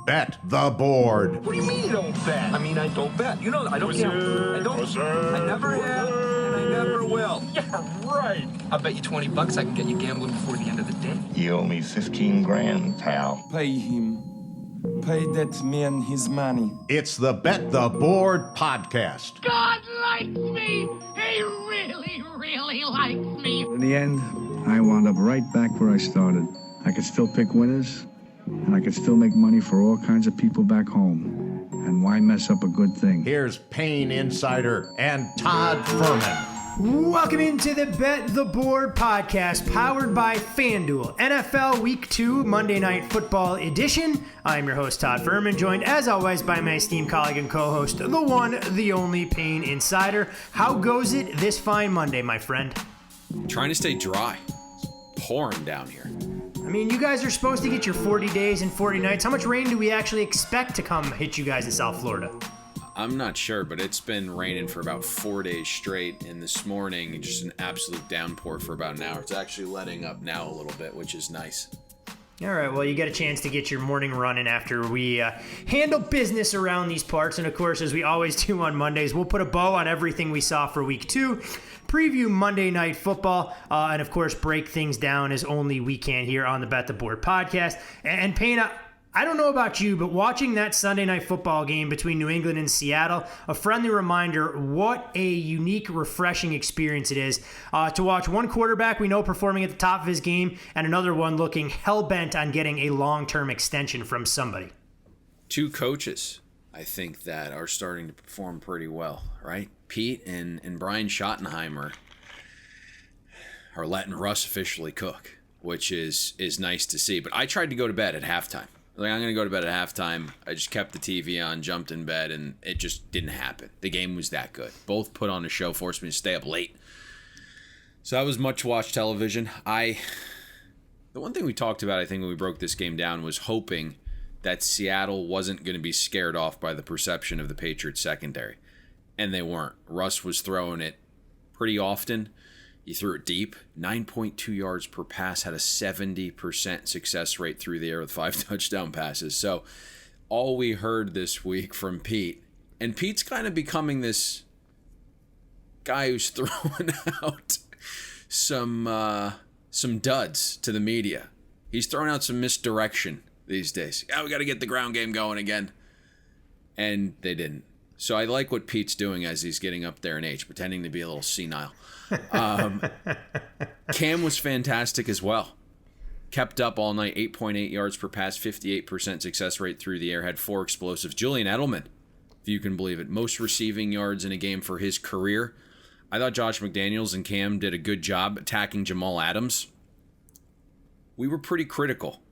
Bet the Board. What do you mean you don't bet? I mean, I don't bet. You know, I don't gamble. I don't. I never have, and I never will. Yeah, right. I'll bet you $20 I can get you gambling before the end of the day. You owe me 15 grand, pal. Pay him. Pay that man his money. It's the Bet the Board podcast. God likes me. He really, really likes me. In the end, I wound up right back where I started. I could still pick winners, and I could still make money for all kinds of people back home. And why mess up a good thing? Here's Payne Insider and Todd Furman. Welcome into the Bet the Board podcast, powered by FanDuel, NFL Week 2 Monday Night Football edition. I'm your host, Todd Furman, joined as always by my esteemed colleague and co-host, the one, the only Payne Insider. How goes it this fine Monday, my friend? Trying to stay dry. It's pouring down here. I mean, you guys are supposed to get your 40 days and 40 nights. How much rain do we actually expect to come hit you guys in South Florida? I'm not sure, but it's been raining for about 4 days straight, and this morning, just an absolute downpour for about an hour. It's actually letting up now a little bit, which is nice. All right, well, you get a chance to get your morning run in after we handle business around these parts. And, of course, as we always do on Mondays, we'll put a bow on everything we saw for Week 2, preview Monday Night Football, and, of course, break things down as only we can here on the Bet the Board podcast. And Payne, I don't know about you, but watching that Sunday Night Football game between New England and Seattle, a friendly reminder what a unique, refreshing experience it is to watch one quarterback we know performing at the top of his game and another one looking hell-bent on getting a long-term extension from somebody. Two coaches, I think, that are starting to perform pretty well, right? Pete and Brian Schottenheimer are letting Russ officially cook, which is nice to see. But I tried to go to bed at halftime. Like, I'm going to go to bed at halftime. I just kept the TV on, jumped in bed, and it just didn't happen. The game was that good. Both put on a show, forced me to stay up late. So that was much-watched television. The one thing we talked about, I think, when we broke this game down was hoping that Seattle wasn't going to be scared off by the perception of the Patriots secondary. And they weren't. Russ was throwing it pretty often. He threw it deep, 9.2 yards per pass, had a 70% success rate through the air with 5 touchdown passes. So all we heard this week from Pete, and Pete's kind of becoming this guy who's throwing out some duds to the media. He's throwing out some misdirection these days. Yeah, we got to get the ground game going again. And they didn't. So I like what Pete's doing as he's getting up there in age, pretending to be a little senile. Cam was fantastic as well. Kept up all night, 8.8 yards per pass, 58% success rate through the air, had 4 explosives. Julian Edelman, if you can believe it, most receiving yards in a game for his career. I thought Josh McDaniels and Cam did a good job attacking Jamal Adams. We were pretty critical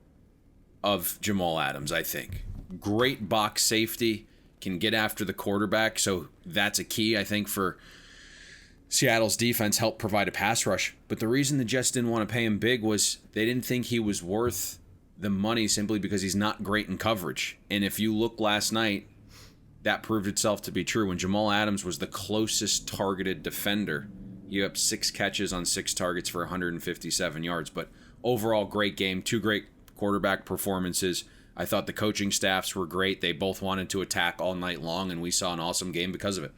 of Jamal Adams, I think. Great box safety, can get after the quarterback, so that's a key, I think, for Seattle's defense, help provide a pass rush. But the reason the Jets didn't want to pay him big was they didn't think he was worth the money simply because he's not great in coverage. And if you look last night, that proved itself to be true. When Jamal Adams was the closest targeted defender, he had 6 catches on 6 targets for 157 yards. But overall, great game, 2 great quarterback performances. I thought the coaching staffs were great. They both wanted to attack all night long, and we saw an awesome game because of it.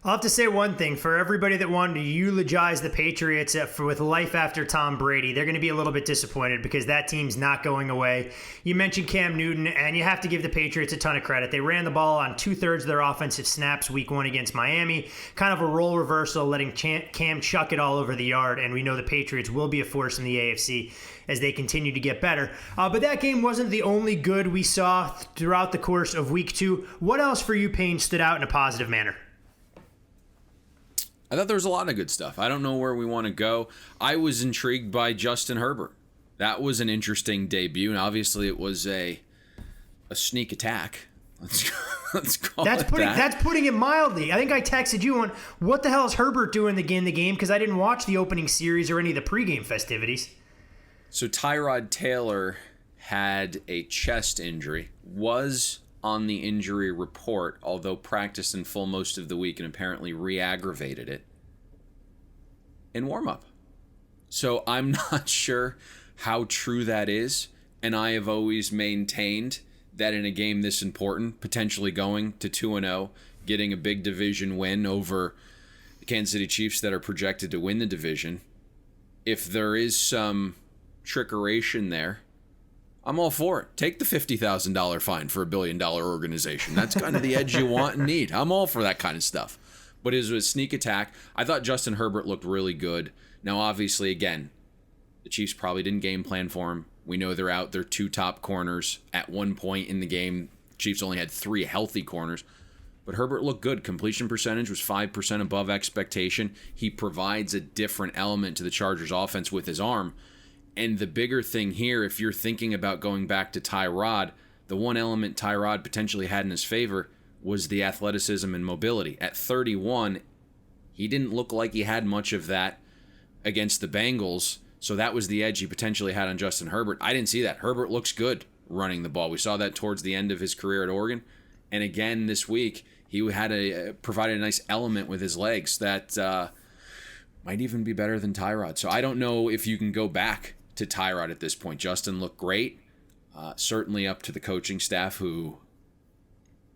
I'll have to say one thing. For everybody that wanted to eulogize the Patriots with life after Tom Brady, they're going to be a little bit disappointed because that team's not going away. You mentioned Cam Newton, and you have to give the Patriots a ton of credit. They ran the ball on 2/3 of their offensive snaps week 1 against Miami. Kind of a role reversal, letting Cam chuck it all over the yard, and we know the Patriots will be a force in the AFC as they continue to get better. But that game wasn't the only good we saw throughout the course of Week 2. What else for you, Payne, stood out in a positive manner? I thought there was a lot of good stuff. I don't know where we want to go. I was intrigued by Justin Herbert. That was an interesting debut, and obviously it was a sneak attack. Let's call it that. That's putting it mildly. I think I texted you on, what the hell is Herbert doing in the game? Because I didn't watch the opening series or any of the pregame festivities. So Tyrod Taylor had a chest injury, was on the injury report, although practiced in full most of the week and apparently re-aggravated it in warm-up. So I'm not sure how true that is, and I have always maintained that in a game this important, potentially going to 2-0, getting a big division win over the Kansas City Chiefs that are projected to win the division, if there is some trickeration there, I'm all for it. Take the $50,000 fine for $1 billion organization. That's kind of the edge you want and need. I'm all for that kind of stuff. But it was a sneak attack. I thought Justin Herbert looked really good. Now, obviously, again, the Chiefs probably didn't game plan for him. We know they're out their 2 top corners. At one point in the game, Chiefs only had 3 healthy corners. But Herbert looked good. Completion percentage was 5% above expectation. He provides a different element to the Chargers offense with his arm. And the bigger thing here, if you're thinking about going back to Tyrod, the one element Tyrod potentially had in his favor was the athleticism and mobility. At 31, he didn't look like he had much of that against the Bengals, so that was the edge he potentially had on Justin Herbert. I didn't see that. Herbert looks good running the ball. We saw that towards the end of his career at Oregon. And again this week, he had provided a nice element with his legs that might even be better than Tyrod. So I don't know if you can go back to Tyrod at this point. Justin looked great. Certainly up to the coaching staff, who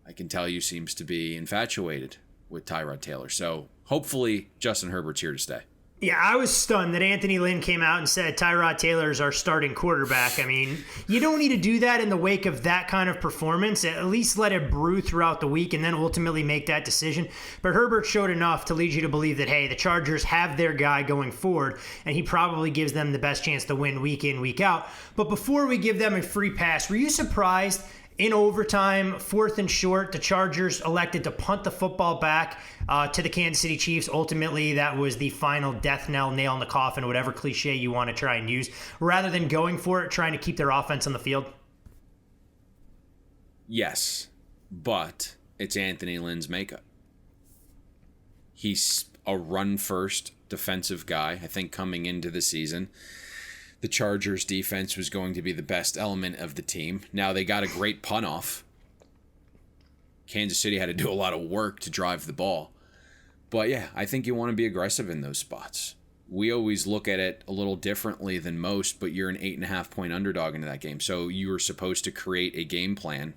I can tell you seems to be infatuated with Tyrod Taylor. So hopefully Justin Herbert's here to stay. Yeah, I was stunned that Anthony Lynn came out and said Tyrod Taylor's our starting quarterback. I mean, you don't need to do that in the wake of that kind of performance. At least let it brew throughout the week and then ultimately make that decision. But Herbert showed enough to lead you to believe that, hey, the Chargers have their guy going forward, and he probably gives them the best chance to win week in, week out. But before we give them a free pass, were you surprised in overtime, 4th and short, the Chargers elected to punt the football back to the Kansas City Chiefs? Ultimately, that was the final death knell, nail in the coffin, whatever cliche you want to try and use, rather than going for it, trying to keep their offense on the field? Yes, but it's Anthony Lynn's makeup. He's a run-first defensive guy. I think coming into the season, the Chargers defense was going to be the best element of the team. Now they got a great punt off. Kansas City had to do a lot of work to drive the ball. But yeah, I think you want to be aggressive in those spots. We always look at it a little differently than most, but you're an 8.5 point underdog into that game. So you were supposed to create a game plan,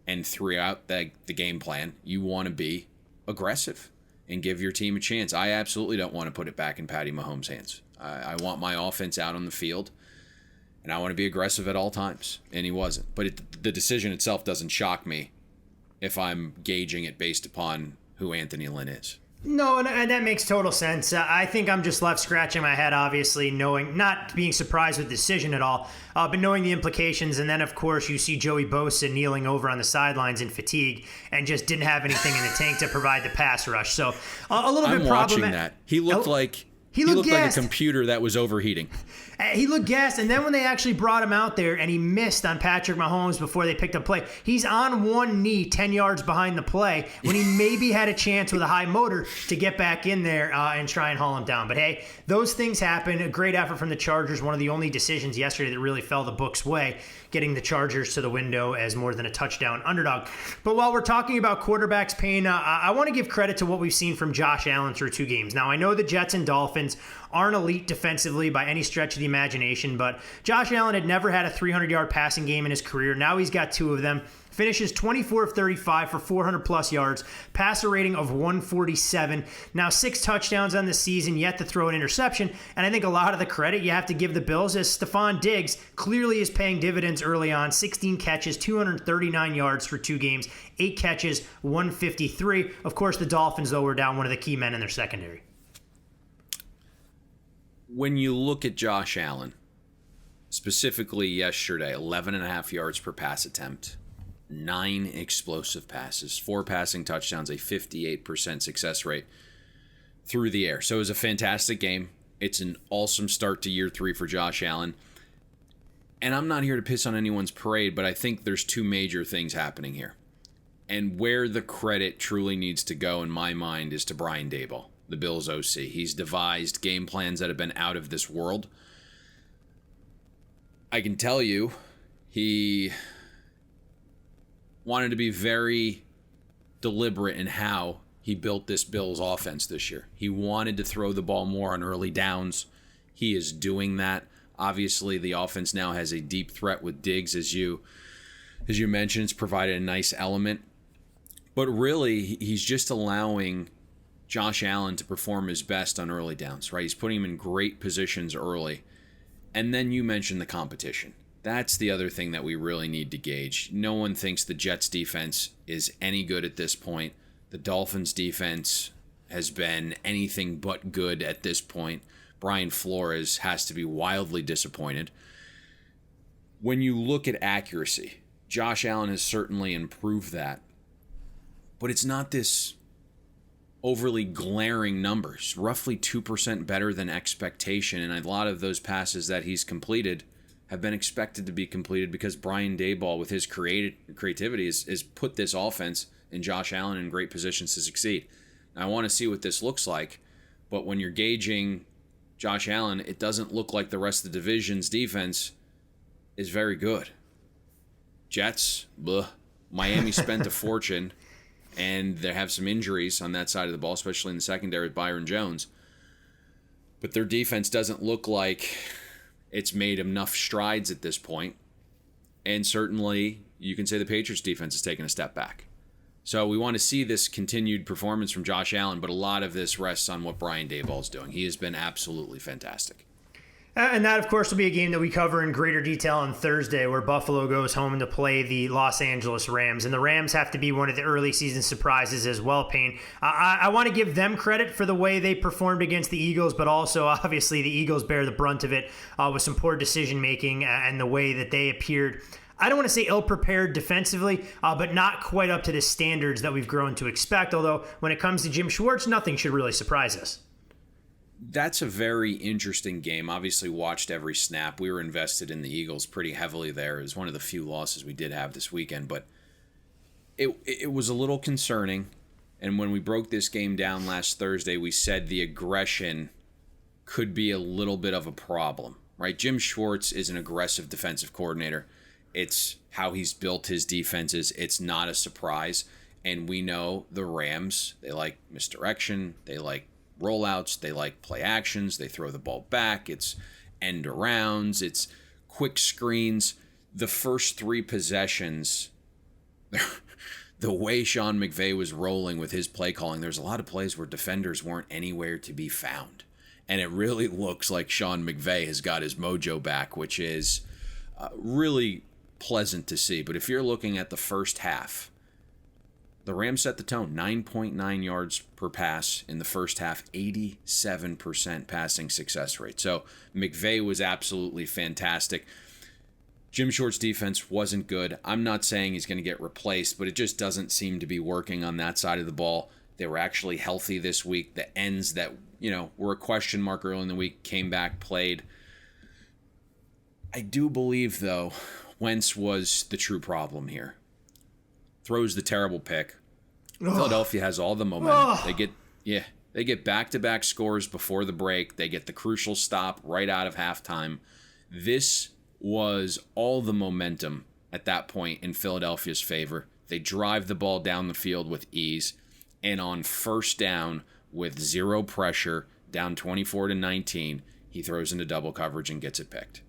and throughout the game plan, you want to be aggressive and give your team a chance. I absolutely don't want to put it back in Patty Mahomes' hands. I want my offense out on the field, and I want to be aggressive at all times, and he wasn't. But the decision itself doesn't shock me if I'm gauging it based upon who Anthony Lynn is. No, and that makes total sense. I think I'm just left scratching my head, obviously, not being surprised with the decision at all, but knowing the implications. And then, of course, you see Joey Bosa kneeling over on the sidelines in fatigue and just didn't have anything in the tank to provide the pass rush. So a little bit problematic. I'm watching that. He looked like a computer that was overheating. He looked gassed, and then when they actually brought him out there and he missed on Patrick Mahomes before they picked up play, he's on one knee 10 yards behind the play when he maybe had a chance with a high motor to get back in there and try and haul him down. But hey, those things happen. A great effort from the Chargers. One of the only decisions yesterday that really fell the book's way, getting the Chargers to the window as more than a touchdown underdog. But while we're talking about quarterbacks, Payne, I want to give credit to what we've seen from Josh Allen through 2 games. Now, I know the Jets and Dolphins aren't elite defensively by any stretch of the imagination, but Josh Allen had never had a 300-yard passing game in his career. Now he's got 2 of them. Finishes 24 of 35 for 400-plus yards, passer rating of 147. Now 6 touchdowns on the season, yet to throw an interception. And I think a lot of the credit you have to give the Bills as Stephon Diggs clearly is paying dividends early on. 16 catches, 239 yards for 2 games, 8 catches, 153. Of course, the Dolphins, though, were down one of the key men in their secondary. When you look at Josh Allen, specifically yesterday, 11.5 yards per pass attempt, 9 explosive passes, 4 passing touchdowns, a 58% success rate through the air. So it was a fantastic game. It's an awesome start to year 3 for Josh Allen. And I'm not here to piss on anyone's parade, but I think there's 2 major things happening here. And where the credit truly needs to go, in my mind, is to Brian Daboll, the Bills OC. He's devised game plans that have been out of this world. I can tell you, he wanted to be very deliberate in how he built this Bills offense this year. He wanted to throw the ball more on early downs. He is doing that. Obviously, the offense now has a deep threat with Diggs, as you as you mentioned, it's provided a nice element. But really, he's just allowing Josh Allen to perform his best on early downs, right? He's putting him in great positions early. And then you mentioned the competition. That's the other thing that we really need to gauge. No one thinks the Jets defense is any good at this point. The Dolphins defense has been anything but good at this point. Brian Flores has to be wildly disappointed. When you look at accuracy, Josh Allen has certainly improved that. But it's not this overly glaring numbers. Roughly 2% better than expectation. And a lot of those passes that he's completed have been expected to be completed because Brian Daboll, with his creativity, has put this offense and Josh Allen in great positions to succeed. Now, I want to see what this looks like, but when you're gauging Josh Allen, it doesn't look like the rest of the division's defense is very good. Jets, bleh. Miami spent a fortune, and they have some injuries on that side of the ball, especially in the secondary with Byron Jones. But their defense doesn't look like it's made enough strides at this point. And certainly, you can say the Patriots defense has taken a step back. So we want to see this continued performance from Josh Allen, but a lot of this rests on what Brian Daboll is doing. He has been absolutely fantastic. And that, of course, will be a game that we cover in greater detail on Thursday, where Buffalo goes home to play the Los Angeles Rams. And the Rams have to be one of the early season surprises as well, Payne. I want to give them credit for the way they performed against the Eagles, but also, obviously, the Eagles bear the brunt of it with some poor decision-making and the way that they appeared. I don't want to say ill-prepared defensively, but not quite up to the standards that we've grown to expect. Although, when it comes to Jim Schwartz, nothing should really surprise us. That's a very interesting game. Obviously watched every snap. We were invested in the Eagles pretty heavily there. It was one of the few losses we did have this weekend, but it was a little concerning. And when we broke this game down last Thursday, we said the aggression could be a little bit of a problem, right? Jim Schwartz is an aggressive defensive coordinator. It's how he's built his defenses. It's not a surprise. And we know the Rams, they like misdirection. They like rollouts, they like play actions, they throw the ball back, it's end arounds, it's quick screens. The first three possessions, the way Sean McVay was rolling with his play calling, there's a lot of plays where defenders weren't anywhere to be found. And it really looks like Sean McVay has got his mojo back, which is really pleasant to see. But if you're looking at the first half, the Rams set the tone. 9.9 yards per pass in the first half, 87% passing success rate. So McVay was absolutely fantastic. Jim Schwartz's defense wasn't good. I'm not saying he's going to get replaced, but it just doesn't seem to be working on that side of the ball. They were actually healthy this week. The ends that, were a question mark early in the week came back, played. I do believe, though, Wentz was the true problem here. Throws the terrible pick. Philadelphia has all the momentum. They get back-to-back scores before the break. They get the crucial stop right out of halftime. This was all the momentum at that point in Philadelphia's favor. They drive the ball down the field with ease, and on first down with zero pressure, down 24-19, he throws into double coverage and gets it picked.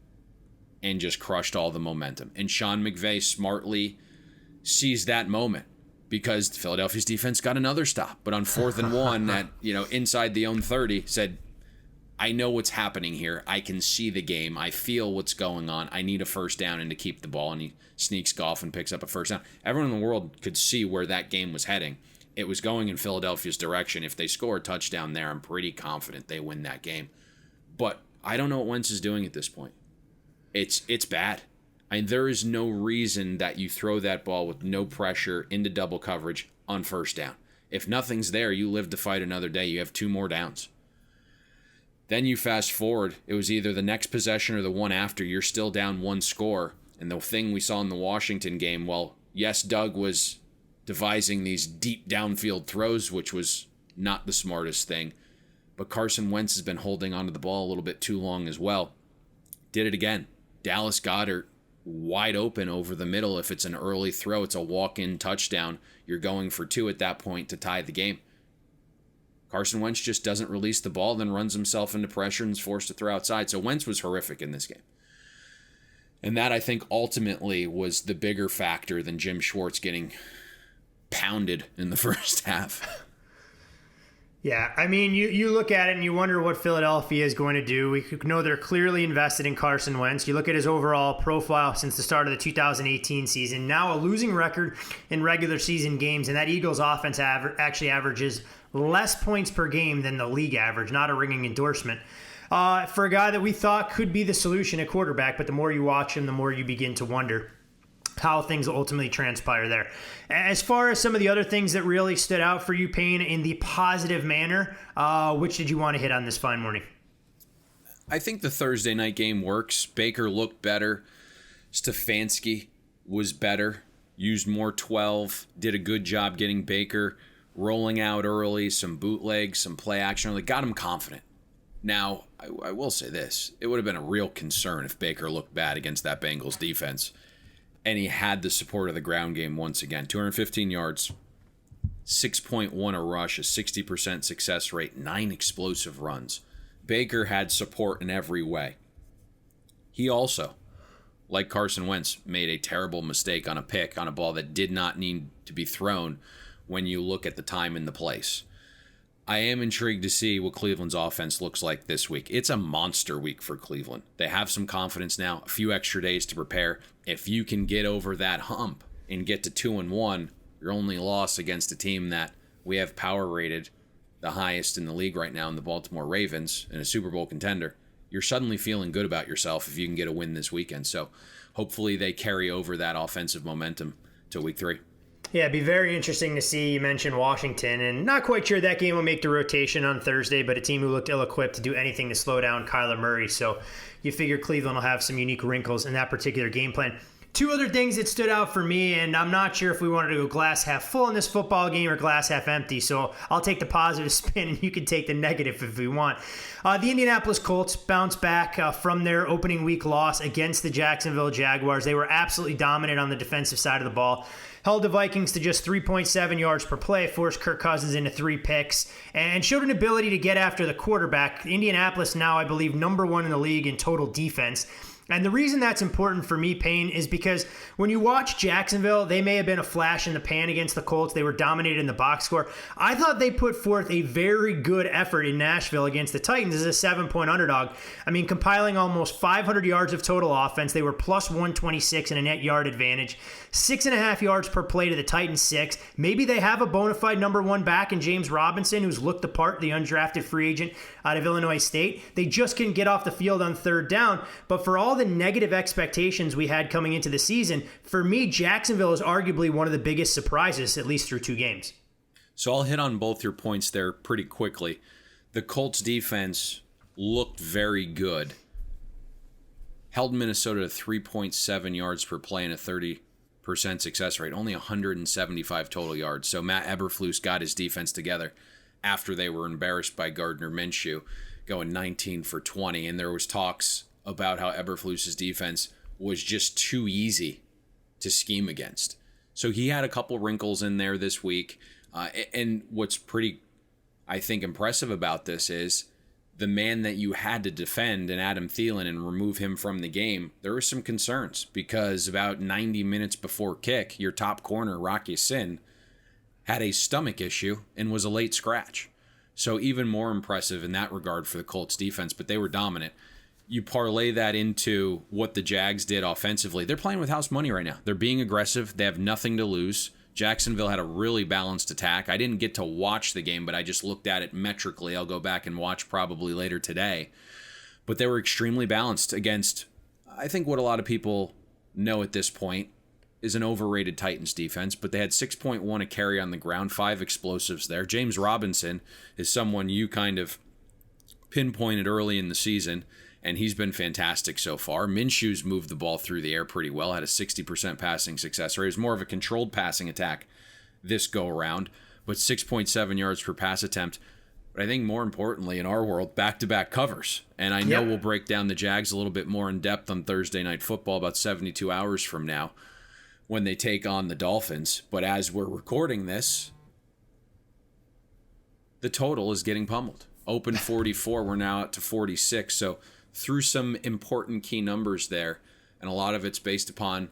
And just crushed all the momentum. And Sean McVay smartly seized that moment because Philadelphia's defense got another stop. But on 4th and 1 at, inside the own 30, said, I know what's happening here. I can see the game. I feel what's going on. I need a first down and to keep the ball. And he sneaks off and picks up a first down. Everyone in the world could see where that game was heading. It was going in Philadelphia's direction. If they score a touchdown there, I'm pretty confident they win that game. But I don't know what Wentz is doing at this point. It's bad. There is no reason that you throw that ball with no pressure into double coverage on first down. If nothing's there, you live to fight another day. You have 2 more downs. Then you fast forward. It was either the next possession or the one after. You're still down 1 score. And the thing we saw in the Washington game, well, yes, Doug was devising these deep downfield throws, which was not the smartest thing. But Carson Wentz has been holding onto the ball a little bit too long as well. Did it again. Dallas Goedert wide open over the middle. If it's an early throw, it's a walk-in touchdown. You're going for 2 at that point to tie the game. Carson Wentz just doesn't release the ball, then runs himself into pressure and is forced to throw outside. So Wentz was horrific in this game. And that, I think, ultimately was the bigger factor than Jim Schwartz getting pounded in the first half. Yeah, I mean, you look at it and you wonder what Philadelphia is going to do. We know they're clearly invested in Carson Wentz. You look at his overall profile since the start of the 2018 season, now a losing record in regular season games, and that Eagles offense actually averages less points per game than the league average, not a ringing endorsement. For a guy that we thought could be the solution at quarterback, but the more you watch him, the more you begin to wonder how things ultimately transpire there. As far as some of the other things that really stood out for you, Payne, in the positive manner, which did you want to hit on this fine morning? I think the Thursday night game works. Baker looked better. Stefanski was better, used more 12, did a good job getting Baker rolling out early, some bootlegs, some play action. They got him confident. Now, I will say this. It would have been a real concern if Baker looked bad against that Bengals defense. And he had the support of the ground game once again. 215 yards, 6.1 a rush, a 60% success rate, 9 explosive runs. Baker had support in every way. He also, like Carson Wentz, made a terrible mistake on a pick on a ball that did not need to be thrown when you look at the time and the place. I am intrigued to see what Cleveland's offense looks like this week. It's a monster week for Cleveland. They have some confidence now, a few extra days to prepare. If you can get over that hump and get to 2-1, your only loss against a team that we have power rated the highest in the league right now in the Baltimore Ravens and a Super Bowl contender, you're suddenly feeling good about yourself if you can get a win this weekend. So hopefully they carry over that offensive momentum to week 3. Yeah, it'd be very interesting to see. You mentioned Washington, and not quite sure that game will make the rotation on Thursday, but a team who looked ill-equipped to do anything to slow down Kyler Murray. So you figure Cleveland will have some unique wrinkles in that particular game plan. Two other things that stood out for me, and I'm not sure if we wanted to go glass half full in this football game or glass half empty, so I'll take the positive spin and you can take the negative if we want. The Indianapolis Colts bounced back from their opening week loss against the Jacksonville Jaguars. They were absolutely dominant on the defensive side of the ball. Held the Vikings to just 3.7 yards per play, forced Kirk Cousins into 3 picks, and showed an ability to get after the quarterback. Indianapolis now, I believe, number 1 in the league in total defense. And the reason that's important for me, Payne, is because when you watch Jacksonville, they may have been a flash in the pan against the Colts. They were dominated in the box score. I thought they put forth a very good effort in Nashville against the Titans as a 7-point underdog. I mean, compiling almost 500 yards of total offense. They were plus 126 in a net yard advantage. 6.5 yards per play to the Titans 6. Maybe they have a bona fide number 1 back in James Robinson, who's looked the part, the undrafted free agent out of Illinois State. They just couldn't get off the field on third down. But for all the negative expectations we had coming into the season, for me, Jacksonville is arguably one of the biggest surprises, at least through 2 games. So I'll hit on both your points there pretty quickly. The Colts defense looked very good. Held Minnesota to 3.7 yards per play and a 30% success rate, only 175 total yards. So Matt Eberflus got his defense together after they were embarrassed by Gardner Minshew, going 19 for 20. And there was talks about how Eberflus's defense was just too easy to scheme against. So he had a couple wrinkles in there this week. And what's pretty, I think, impressive about this is the man that you had to defend in Adam Thielen and remove him from the game, there were some concerns because about 90 minutes before kick, your top corner, Rocky Sin, had a stomach issue and was a late scratch. So even more impressive in that regard for the Colts defense, but they were dominant. You parlay that into what the Jags did offensively. They're playing with house money right now. They're being aggressive. They have nothing to lose. Jacksonville had a really balanced attack. I didn't get to watch the game, but I just looked at it metrically. I'll go back and watch probably later today. But they were extremely balanced against, I think what a lot of people know at this point is an overrated Titans defense, but they had 6.1 a carry on the ground, 5 explosives there. James Robinson is someone you kind of pinpointed early in the season, and he's been fantastic so far. Minshew's moved the ball through the air pretty well, had a 60% passing success rate. It was more of a controlled passing attack this go-around, but 6.7 yards per pass attempt. But I think more importantly in our world, back-to-back covers. And I know we'll break down the Jags a little bit more in depth on Thursday Night Football about 72 hours from now when they take on the Dolphins. But as we're recording this, the total is getting pummeled. Open 44, we're now up to 46, so through some important key numbers there, And a lot of it's based upon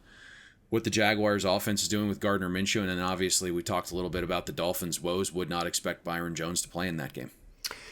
what the Jaguars offense is doing with Gardner Minshew. And then obviously we talked a little bit about the Dolphins' woes. Would not expect Byron Jones to play in that game.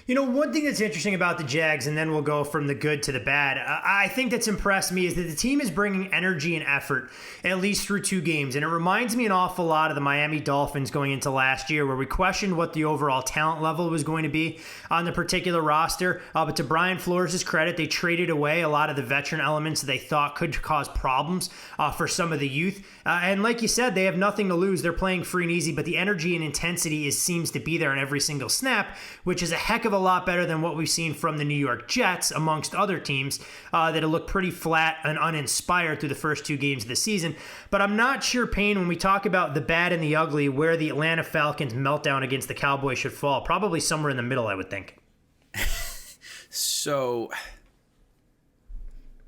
You know, one thing that's interesting about the Jags, and then we'll go from the good to the bad, I think that's impressed me is that the team is bringing energy and effort, at least through 2 games. And it reminds me an awful lot of the Miami Dolphins going into last year, where we questioned what the overall talent level was going to be on the particular roster. But to Brian Flores' credit, they traded away a lot of the veteran elements that they thought could cause problems for some of the youth. And like you said, they have nothing to lose. They're playing free and easy, but the energy and intensity seems to be there in every single snap, which is a heck of a lot better than what we've seen from the New York Jets, amongst other teams that have looked pretty flat and uninspired through the first 2 games of the season. But I'm not sure, Payne, when we talk about the bad and the ugly, where the Atlanta Falcons meltdown against the Cowboys should fall. Probably somewhere in the middle, I would think. So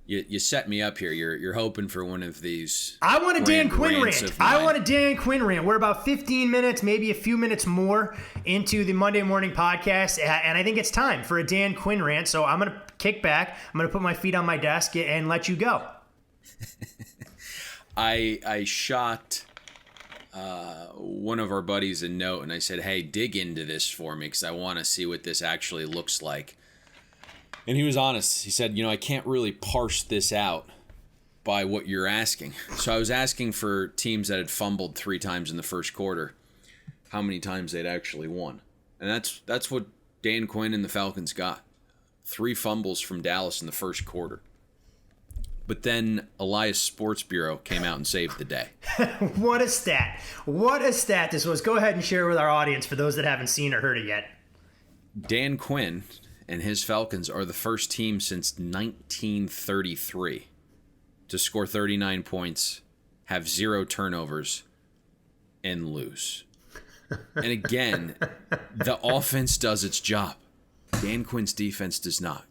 you set me up here. You're hoping for one of these. I want a Dan Quinn rant. We're about 15 minutes, maybe a few minutes more into the Monday morning podcast, and I think it's time for a Dan Quinn rant. So I'm going to kick back. I'm going to put my feet on my desk and let you go. I shot one of our buddies a note, and I said, hey, dig into this for me because I want to see what this actually looks like. And he was honest. He said, I can't really parse this out by what you're asking. So I was asking for teams that had fumbled 3 times in the first quarter, how many times they'd actually won. And that's what Dan Quinn and the Falcons got. 3 fumbles from Dallas in the first quarter. But then Elias Sports Bureau came out and saved the day. What a stat. What a stat this was. Go ahead and share with our audience for those that haven't seen or heard it yet. Dan Quinn and his Falcons are the first team since 1933 to score 39 points, have 0 turnovers, and lose. And again, the offense does its job. Dan Quinn's defense does not.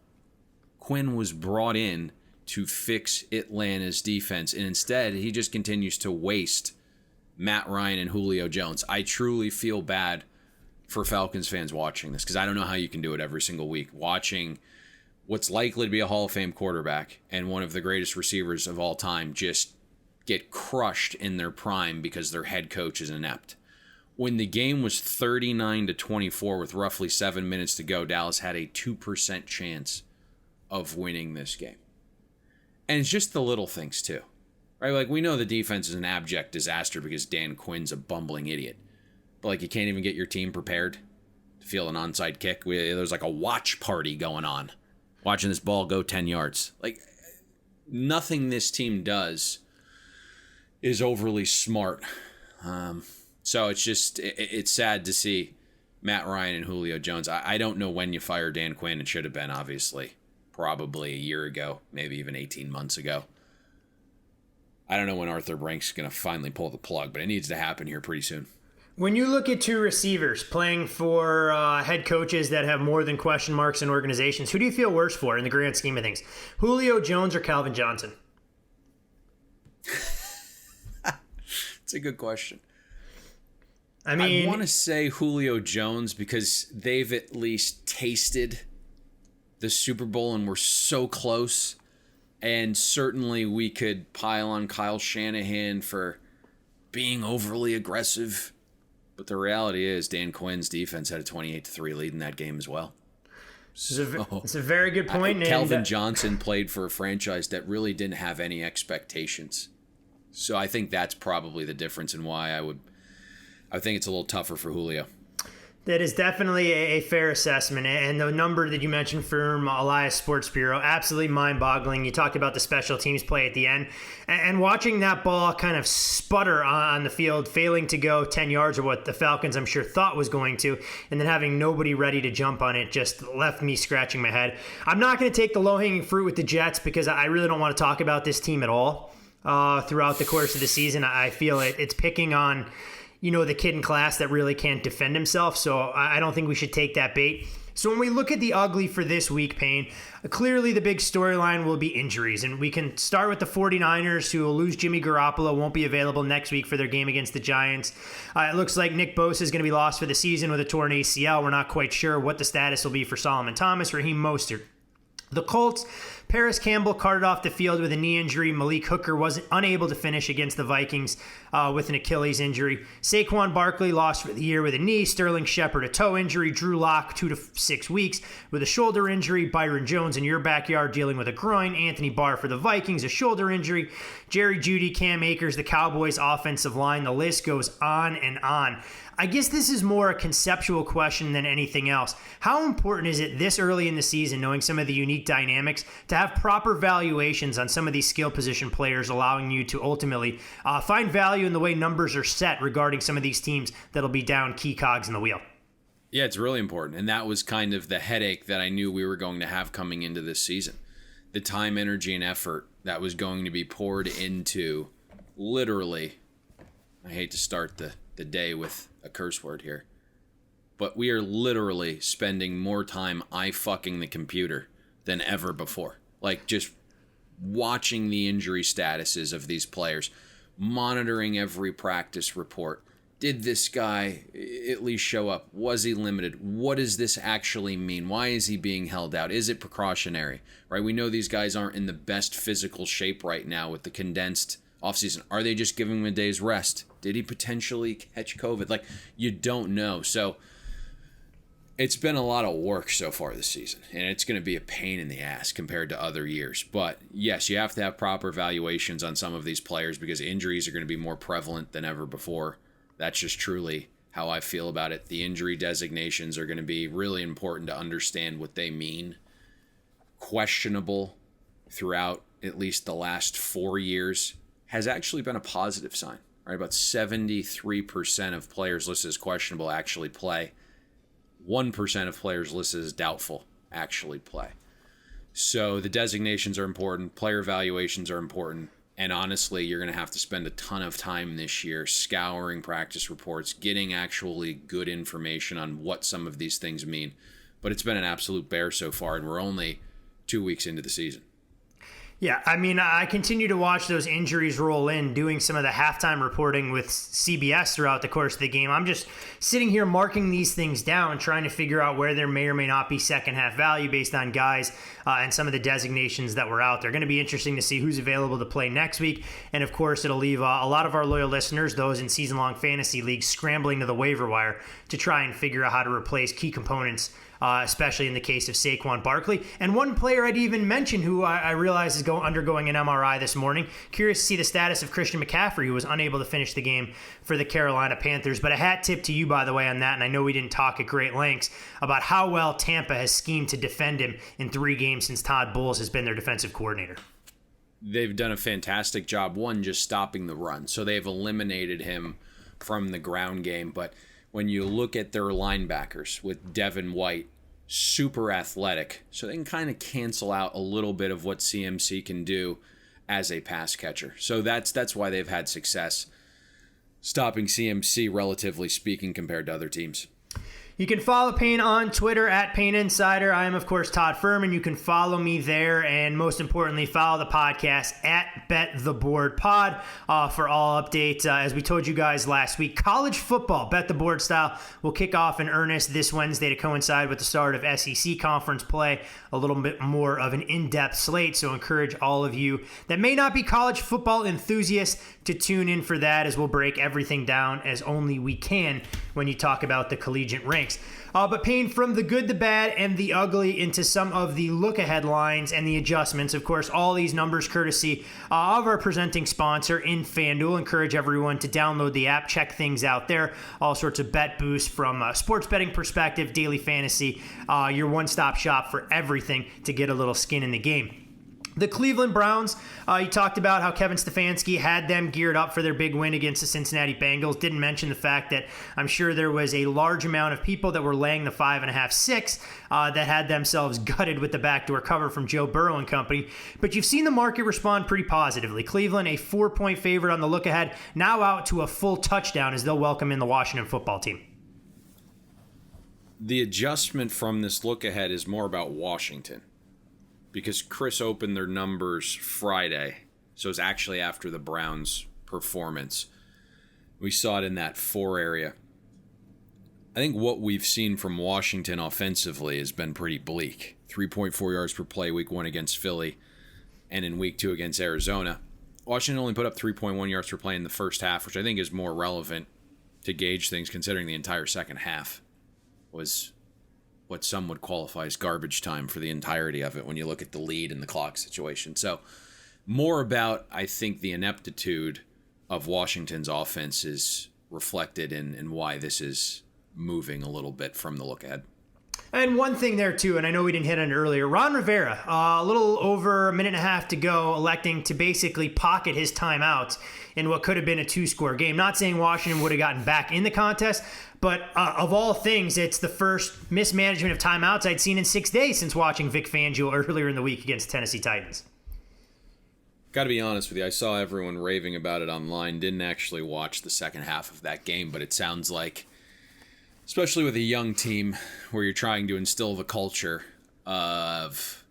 Quinn was brought in to fix Atlanta's defense, and instead he just continues to waste Matt Ryan and Julio Jones. I truly feel bad for Falcons fans watching this, because I don't know how you can do it every single week, watching what's likely to be a Hall of Fame quarterback and one of the greatest receivers of all time just get crushed in their prime because their head coach is inept. When the game was 39-24 with roughly 7 minutes to go, Dallas had a 2% chance of winning this game. And it's just the little things too, right? Like, we know the defense is an abject disaster because Dan Quinn's a bumbling idiot. But, like, you can't even get your team prepared to field an onside kick. There's like a watch party going on, watching this ball go 10 yards. Like, nothing this team does is overly smart. So it's just, it's sad to see Matt Ryan and Julio Jones. I don't know when you fire Dan Quinn. It should have been, obviously, probably a year ago, maybe even 18 months ago. I don't know when Arthur Brank's going to finally pull the plug, but it needs to happen here pretty soon. When you look at 2 receivers playing for head coaches that have more than question marks in organizations, who do you feel worse for in the grand scheme of things? Julio Jones or Calvin Johnson? It's a good question. I mean, I want to say Julio Jones because they've at least tasted the Super Bowl and we're so close. And certainly we could pile on Kyle Shanahan for being overly aggressive. But the reality is Dan Quinn's defense had a 28-3 lead in that game as well. It's a very good point. Calvin Johnson played for a franchise that really didn't have any expectations. So I think that's probably the difference in why I think it's a little tougher for Julio. That is definitely a fair assessment. And the number that you mentioned from Elias Sports Bureau, absolutely mind-boggling. You talked about the special teams play at the end. And watching that ball kind of sputter on the field, failing to go 10 yards or what the Falcons, I'm sure, thought was going to, and then having nobody ready to jump on it just left me scratching my head. I'm not going to take the low-hanging fruit with the Jets because I really don't want to talk about this team at all throughout the course of the season. I feel it's picking on the kid in class that really can't defend himself. So I don't think we should take that bait. So when we look at the ugly for this week, Payne, clearly the big storyline will be injuries. And we can start with the 49ers, who will lose Jimmy Garoppolo, won't be available next week for their game against the Giants. It looks like Nick Bosa is going to be lost for the season with a torn ACL. We're not quite sure what the status will be for Solomon Thomas, Raheem Mostert. The Colts Paris Campbell carted off the field with a knee injury. Malik Hooker wasn't unable to finish against the Vikings with an Achilles injury. Saquon Barkley lost for the year with a knee. Sterling Shepard a toe injury. Drew Lock 2 to 6 weeks with a shoulder injury. Byron Jones in your backyard dealing with a groin. Anthony Barr for the Vikings, a shoulder injury. Jerry Jeudy, Cam Akers, the Cowboys offensive line. The list goes on and on. I guess this is more a conceptual question than anything else. How important is it this early in the season, knowing some of the unique dynamics, to have proper valuations on some of these skill position players, allowing you to ultimately find value in the way numbers are set regarding some of these teams that'll be down key cogs in the wheel? Yeah, it's really important. And that was kind of the headache that I knew we were going to have coming into this season. The time, energy, and effort that was going to be poured into literally, I hate to start the day with a curse word here, but we are literally spending more time fucking the computer than ever before. Like, just watching the injury statuses of these players, monitoring every practice report. Did this guy at least show up? Was he limited? What does this actually mean? Why is he being held out? Is it precautionary? Right? We know these guys aren't in the best physical shape right now with the condensed offseason. Are they just giving him a day's rest? Did he potentially catch COVID? Like, you don't know. So it's been a lot of work so far this season, and it's going to be a pain in the ass compared to other years. But yes, you have to have proper evaluations on some of these players because injuries are going to be more prevalent than ever before. That's just truly how I feel about it. The injury designations are going to be really important to understand what they mean. Questionable throughout at least the last 4 years has actually been a positive sign. Right? About 73% of players listed as questionable actually play. 1% of players listed as doubtful actually play. So the designations are important. Player evaluations are important. And honestly, you're going to have to spend a ton of time this year scouring practice reports, getting actually good information on what some of these things mean. But it's been an absolute bear so far, and we're only 2 weeks into the season. Yeah, I mean, I continue to watch those injuries roll in, doing some of the halftime reporting with CBS throughout the course of the game. I'm just sitting here marking these things down, trying to figure out where there may or may not be second half value based on guys and some of the designations that were out there. Going to be interesting to see who's available to play next week. And of course, it'll leave a lot of our loyal listeners, those in season-long fantasy leagues, scrambling to the waiver wire to try and figure out how to replace key components, especially in the case of Saquon Barkley. And one player I'd even mention who I realize is undergoing an MRI this morning. Curious to see the status of Christian McCaffrey, who was unable to finish the game for the Carolina Panthers. But a hat tip to you, by the way, on that. And I know we didn't talk at great lengths about how well Tampa has schemed to defend him in 3 games since Todd Bowles has been their defensive coordinator. They've done a fantastic job, one, just stopping the run. So they've eliminated him from the ground game. But when you look at their linebackers with Devin White, super athletic, so they can kind of cancel out a little bit of what CMC can do as a pass catcher. So that's why they've had success stopping CMC, relatively speaking, compared to other teams. You can follow Payne on Twitter at Payne Insider. I am, of course, Todd Furman. You can follow me there, and most importantly, follow the podcast at BetTheBoard Pod for all updates. As we told you guys last week, college football, BetTheBoard style, will kick off in earnest this Wednesday to coincide with the start of SEC conference play. A little bit more of an in-depth slate, so encourage all of you that may not be college football enthusiasts to tune in for that, as we'll break everything down as only we can when you talk about the collegiate ranks. But Payne, from the good, the bad, and the ugly into some of the look-ahead lines and the adjustments. Of course, all these numbers courtesy of our presenting sponsor in FanDuel. Encourage everyone to download the app, check things out there. All sorts of bet boosts from a sports betting perspective, daily fantasy, your one-stop shop for everything to get a little skin in the game. The Cleveland Browns, you talked about how Kevin Stefanski had them geared up for their big win against the Cincinnati Bengals. Didn't mention the fact that I'm sure there was a large amount of people that were laying the 5.5, 6 that had themselves gutted with the backdoor cover from Joe Burrow and company. But you've seen the market respond pretty positively. Cleveland, a 4-point favorite on the look ahead, now out to a full touchdown as they'll welcome in the Washington football team. The adjustment from this look ahead is more about Washington, because Chris opened their numbers Friday, so it's actually after the Browns' performance. We saw it in that 4 area. I think what we've seen from Washington offensively has been pretty bleak. 3.4 yards per play week 1 against Philly, and in week 2 against Arizona. Washington only put up 3.1 yards per play in the first half, which I think is more relevant to gauge things, considering the entire second half was what some would qualify as garbage time for the entirety of it when you look at the lead and the clock situation. So more about, I think, the ineptitude of Washington's offense is reflected in why this is moving a little bit from the look ahead. And one thing there, too, and I know we didn't hit on it earlier, Ron Rivera, a little over a minute and a half to go, electing to basically pocket his timeouts in what could have been a 2-score game. Not saying Washington would have gotten back in the contest, but of all things, it's the first mismanagement of timeouts I'd seen in 6 days since watching Vic Fangio earlier in the week against Tennessee Titans. Got to be honest with you, I saw everyone raving about it online, didn't actually watch the second half of that game, but it sounds like, especially with a young team where you're trying to instill the culture of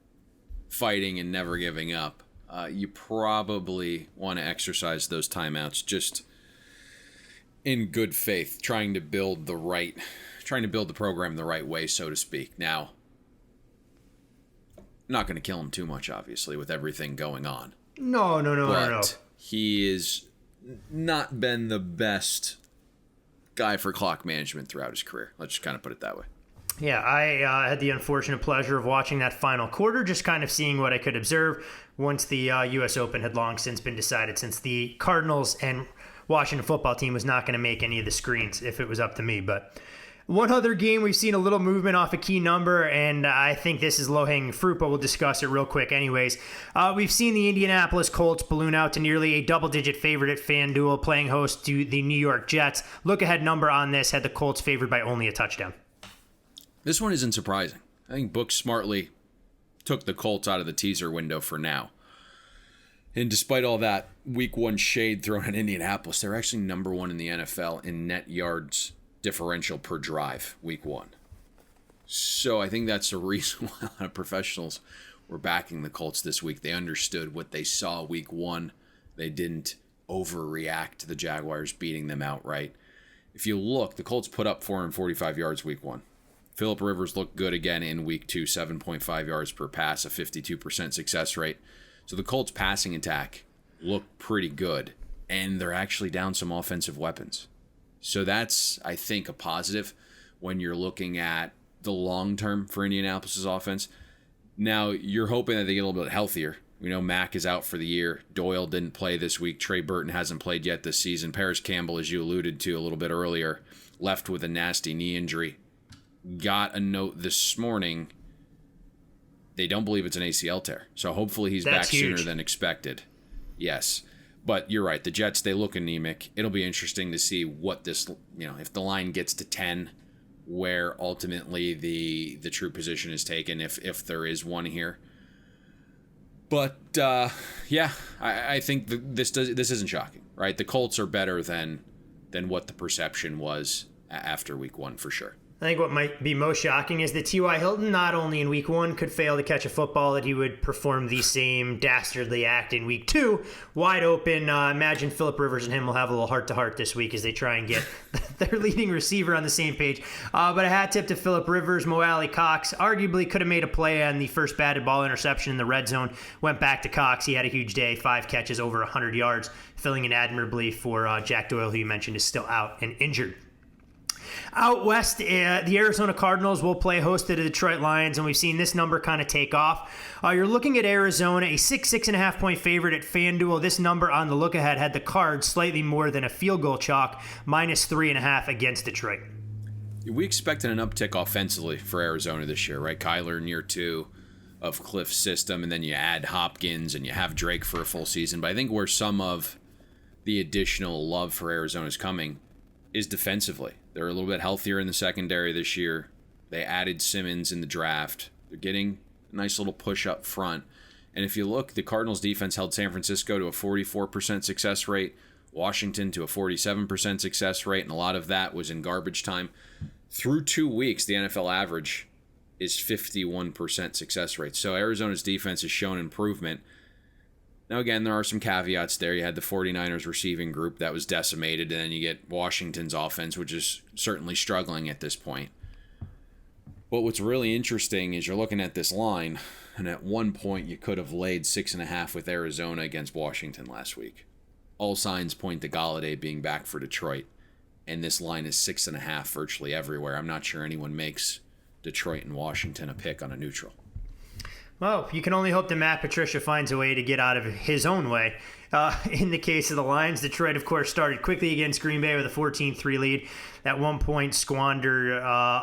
fighting and never giving up, you probably want to exercise those timeouts just in good faith, trying to build the program the right way, so to speak. Now, not going to kill him too much, obviously, with everything going on. No. He has not been the best guy for clock management throughout his career. Let's just kind of put it that way. Yeah, I had the unfortunate pleasure of watching that final quarter, just kind of seeing what I could observe once the U.S. Open had long since been decided, since the Cardinals and Washington football team was not going to make any of the screens if it was up to me. But one other game, we've seen a little movement off a key number, and I think this is low-hanging fruit, but we'll discuss it real quick anyways. We've seen the Indianapolis Colts balloon out to nearly a double-digit favorite at FanDuel, playing host to the New York Jets. Look-ahead number on this had the Colts favored by only a touchdown. This one isn't surprising. I think books smartly took the Colts out of the teaser window for now. And despite all that week 1 shade thrown at Indianapolis, they're actually number 1 in the NFL in net yards differential per drive week 1. So I think that's the reason why a lot of professionals were backing the Colts this week. They understood what they saw week 1. They didn't overreact to the Jaguars beating them outright. If you look, the Colts put up 445 yards week 1. Phillip Rivers looked good again in week 2, 7.5 yards per pass, a 52% success rate. So the Colts passing attack looked pretty good, and they're actually down some offensive weapons. So that's, I think, a positive when you're looking at the long term for Indianapolis' offense. Now, you're hoping that they get a little bit healthier. We know Mack is out for the year. Doyle didn't play this week. Trey Burton hasn't played yet this season. Paris Campbell, as you alluded to a little bit earlier, left with a nasty knee injury. Got a note this morning. They don't believe it's an ACL tear. So hopefully he's back sooner than expected. Yes. But you're right. The Jets, they look anemic. It'll be interesting to see what this, if the line gets to 10, where ultimately the true position is taken, if there is one here. But, I think this isn't shocking, right? The Colts are better than what the perception was after week 1 for sure. I think what might be most shocking is that T.Y. Hilton, not only in week 1 could fail to catch a football, that he would perform the same dastardly act in week 2. Wide open. Imagine Phillip Rivers and him will have a little heart-to-heart this week as they try and get their leading receiver on the same page. But a hat tip to Phillip Rivers. Mo Alley Cox arguably could have made a play on the first batted ball interception in the red zone. Went back to Cox. He had a huge day, 5 catches, over 100 yards, filling in admirably for Jack Doyle, who you mentioned is still out and injured. Out west, the Arizona Cardinals will play host to the Detroit Lions, and we've seen this number kind of take off. You're looking at Arizona, a 6.5 point favorite at FanDuel. This number on the look-ahead had the Cards slightly more than a field goal chalk, -3.5 against Detroit. We expected an uptick offensively for Arizona this year, right? Kyler in year 2 of Cliff's system, and then you add Hopkins, and you have Drake for a full season. But I think where some of the additional love for Arizona is coming is defensively. They're a little bit healthier in the secondary this year. They added Simmons in the draft. They're getting a nice little push up front. And if you look, the Cardinals defense held San Francisco to a 44% success rate, Washington to a 47% success rate, and a lot of that was in garbage time. Through 2 weeks, the NFL average is 51% success rate. So Arizona's defense has shown improvement. Now, again, there are some caveats there. You had the 49ers receiving group that was decimated, and then you get Washington's offense, which is certainly struggling at this point. But what's really interesting is you're looking at this line, and at one point you could have laid 6.5 with Arizona against Washington last week. All signs point to Galladay being back for Detroit, and this line is 6.5 virtually everywhere. I'm not sure anyone makes Detroit and Washington a pick on a neutral. Well, you can only hope that Matt Patricia finds a way to get out of his own way. In the case of the Lions, Detroit, of course, started quickly against Green Bay with a 14-3 lead. At one point, squandered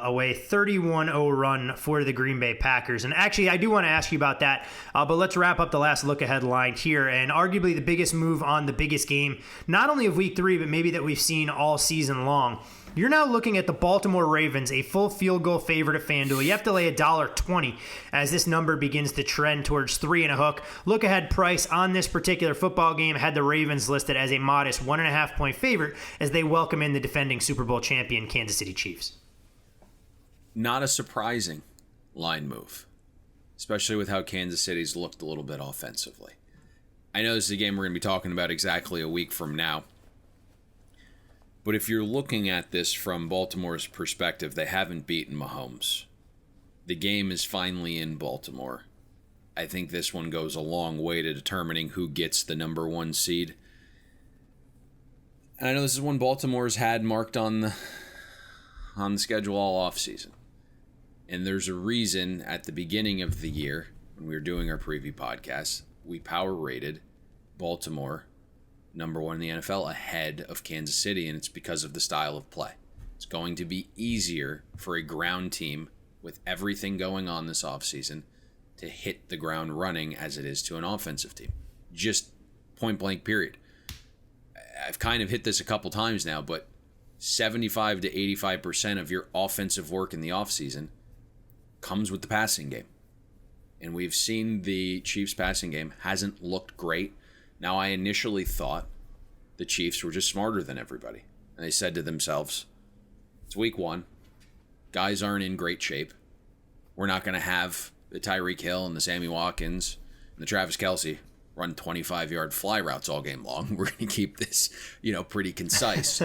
away 31-0 run for the Green Bay Packers. And actually, I do want to ask you about that, but let's wrap up the last look-ahead line here. And arguably the biggest move on the biggest game, not only of Week 3, but maybe that we've seen all season long. You're now looking at the Baltimore Ravens, a full field goal favorite at FanDuel. You have to lay $1.20 as this number begins to trend towards 3 and a hook. Look ahead price on this particular football game had the Ravens listed as a modest 1.5 point favorite as they welcome in the defending Super Bowl champion Kansas City Chiefs. Not a surprising line move, especially with how Kansas City's looked a little bit offensively. I know this is a game we're going to be talking about exactly a week from now. But if you're looking at this from Baltimore's perspective, they haven't beaten Mahomes. The game is finally in Baltimore. I think this one goes a long way to determining who gets the number 1 seed. And I know this is one Baltimore's had marked on the schedule all offseason. And there's a reason at the beginning of the year, when we were doing our preview podcast, we power rated Baltimore number 1 in the NFL ahead of Kansas City, and it's because of the style of play. It's going to be easier for a ground team with everything going on this offseason to hit the ground running as it is to an offensive team. Just point blank period. I've kind of hit this a couple times now, but 75 to 85% of your offensive work in the offseason comes with the passing game. And we've seen the Chiefs passing game hasn't looked great. Now, I initially thought the Chiefs were just smarter than everybody. And they said to themselves, it's week 1. Guys aren't in great shape. We're not going to have the Tyreek Hill and the Sammy Watkins and the Travis Kelce run 25-yard fly routes all game long. We're going to keep this, pretty concise.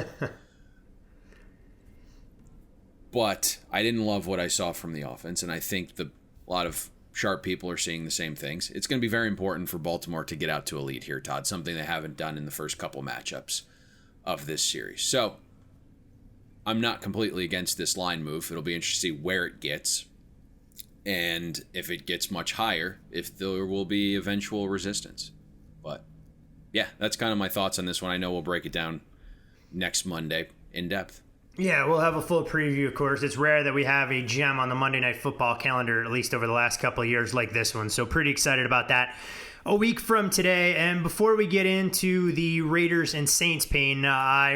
But I didn't love what I saw from the offense, and I think a lot of sharp people are seeing the same things. It's going to be very important for Baltimore to get out to a lead here, Todd, something they haven't done in the first couple matchups of this series. So I'm not completely against this line move. It'll be interesting to see where it gets, and if it gets much higher, if there will be eventual resistance. But yeah, that's kind of my thoughts on this one. I know we'll break it down next Monday in depth. Yeah, we'll have a full preview, of course. It's rare that we have a gem on the Monday Night Football calendar, at least over the last couple of years like this one. So pretty excited about that. A week from today, and before we get into the Raiders and Saints, Payne, I'd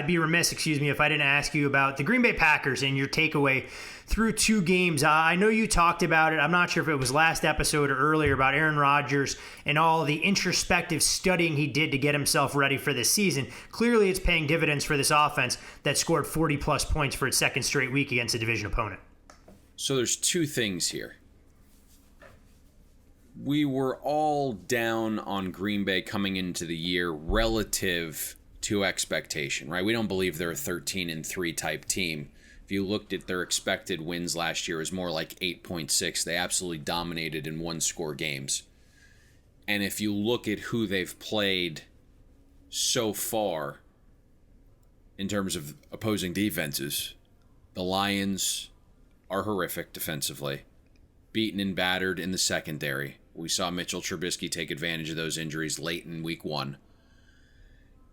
be remiss, if I didn't ask you about the Green Bay Packers and your takeaway through 2 games. I know you talked about it. I'm not sure if it was last episode or earlier about Aaron Rodgers and all the introspective studying he did to get himself ready for this season. Clearly, it's paying dividends for this offense that scored 40-plus points for its second straight week against a division opponent. So there's 2 things here. We were all down on Green Bay coming into the year relative to expectation, right? We don't believe they're a 13-3 type team. If you looked at their expected wins last year, it was more like 8.6. They absolutely dominated in 1-score games. And if you look at who they've played so far in terms of opposing defenses, the Lions are horrific defensively, beaten and battered in the secondary. We saw Mitchell Trubisky take advantage of those injuries late in week 1.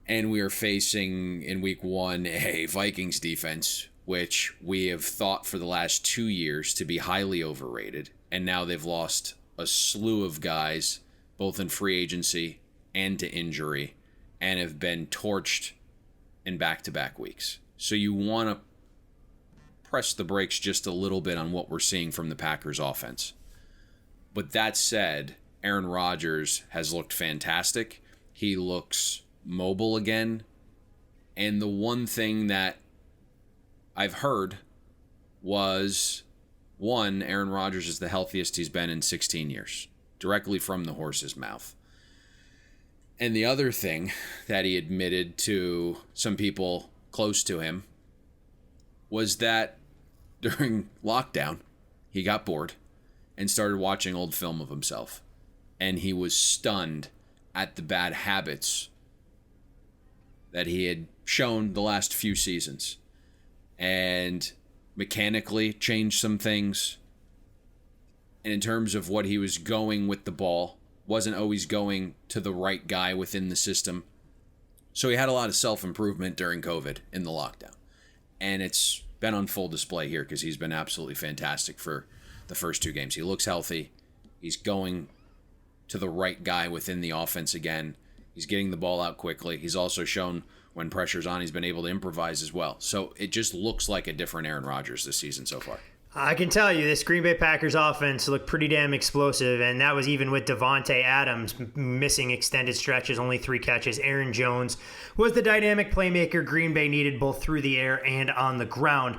And we are facing, in week 1, a Vikings defense, which we have thought for the last 2 years to be highly overrated. And now they've lost a slew of guys, both in free agency and to injury, and have been torched in back-to-back weeks. So you want to press the brakes just a little bit on what we're seeing from the Packers offense. But that said, Aaron Rodgers has looked fantastic. He looks mobile again. And the one thing that I've heard was, 1, Aaron Rodgers is the healthiest he's been in 16 years, directly from the horse's mouth. And the other thing that he admitted to some people close to him was that during lockdown, he got bored and started watching old film of himself. And he was stunned at the bad habits that he had shown the last few seasons. And mechanically changed some things. And in terms of what he was going with the ball, wasn't always going to the right guy within the system. So he had a lot of self-improvement during COVID in the lockdown. And it's been on full display here because he's been absolutely fantastic for the first 2 games. He looks healthy. He's going to the right guy within the offense again. He's getting the ball out quickly. He's also shown when pressure's on, he's been able to improvise as well. So it just looks like a different Aaron Rodgers this season so far. I can tell you this Green Bay Packers offense looked pretty damn explosive, and that was even with Devontae Adams missing extended stretches, only 3 catches. Aaron Jones was the dynamic playmaker Green Bay needed both through the air and on the ground,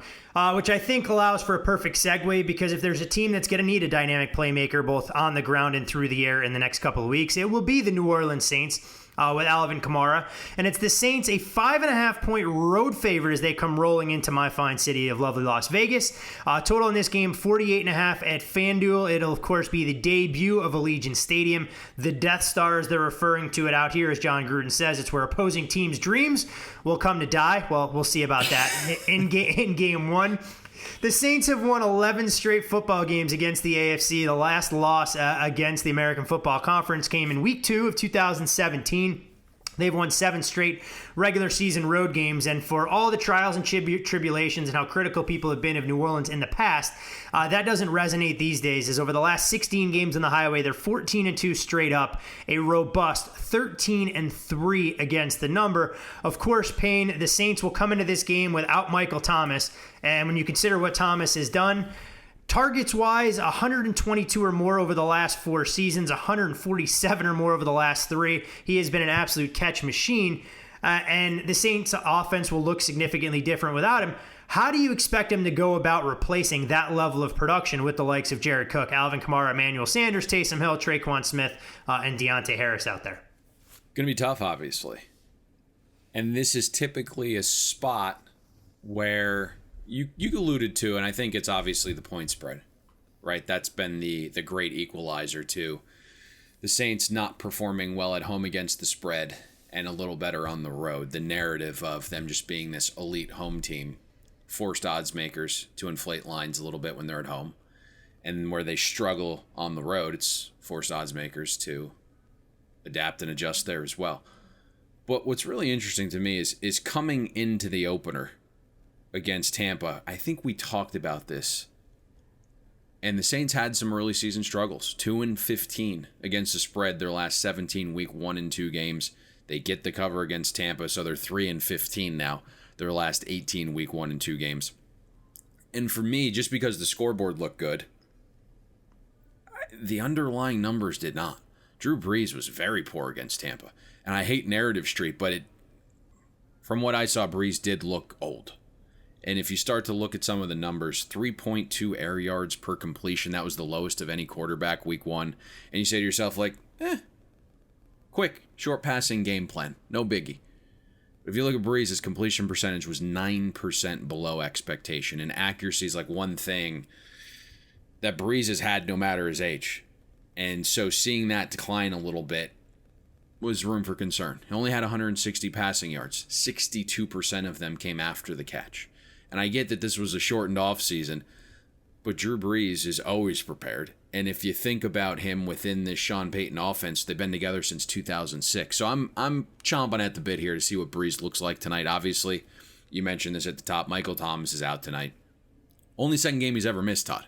which I think allows for a perfect segue because if there's a team that's going to need a dynamic playmaker both on the ground and through the air in the next couple of weeks, it will be the New Orleans Saints. With Alvin Kamara. And it's the Saints, a 5.5-point road favorite as they come rolling into my fine city of lovely Las Vegas. Total in this game, 48.5 at FanDuel. It'll, of course, be the debut of Allegiant Stadium. The Death Star, as they're referring to it out here, as John Gruden says, it's where opposing teams' dreams will come to die. Well, we'll see about that in game 1. The Saints have won 11 straight football games against the AFC. The last loss against the American Football Conference came in Week 2 of 2017. They've won 7 straight regular season road games, and for all the trials and tribulations and how critical people have been of New Orleans in the past, that doesn't resonate these days, as over the last 16 games on the highway, they're 14-2 straight up, a robust 13-3 against the number. Of course, Payne, the Saints will come into this game without Michael Thomas, and when you consider what Thomas has done, targets-wise, 122 or more over the last 4 seasons, 147 or more over the last 3. He has been an absolute catch machine, and the Saints' offense will look significantly different without him. How do you expect him to go about replacing that level of production with the likes of Jared Cook, Alvin Kamara, Emmanuel Sanders, Taysom Hill, Traquan Smith, and Deontay Harris out there? Going to be tough, obviously. And this is typically a spot where you alluded to, and I think it's obviously the point spread, right? That's been the great equalizer to the Saints not performing well at home against the spread and a little better on the road. The narrative of them just being this elite home team forced odds makers to inflate lines a little bit when they're at home. And where they struggle on the road, it's forced odds makers to adapt and adjust there as well. But what's really interesting to me is coming into the opener against Tampa, I think we talked about this. And the Saints had some early season struggles. 2-15 against the spread their last 17 week 1 and 2 games. They get the cover against Tampa, so they're 3-15 now. Their last 18 week 1 and 2 games. And for me, just because the scoreboard looked good, the underlying numbers did not. Drew Brees was very poor against Tampa. And I hate Narrative Street, but from what I saw, Brees did look old. And if you start to look at some of the numbers, 3.2 air yards per completion, that was the lowest of any quarterback week 1. And you say to yourself, like, quick, short passing game plan, no biggie. But if you look at Brees, his completion percentage was 9% below expectation. And accuracy is like one thing that Brees has had no matter his age. And so seeing that decline a little bit was room for concern. He only had 160 passing yards. 62% of them came after the catch. And I get that this was a shortened offseason, but Drew Brees is always prepared. And if you think about him within this Sean Payton offense, they've been together since 2006. So I'm chomping at the bit here to see what Brees looks like tonight. Obviously, you mentioned this at the top. Michael Thomas is out tonight. Only second game he's ever missed, Todd.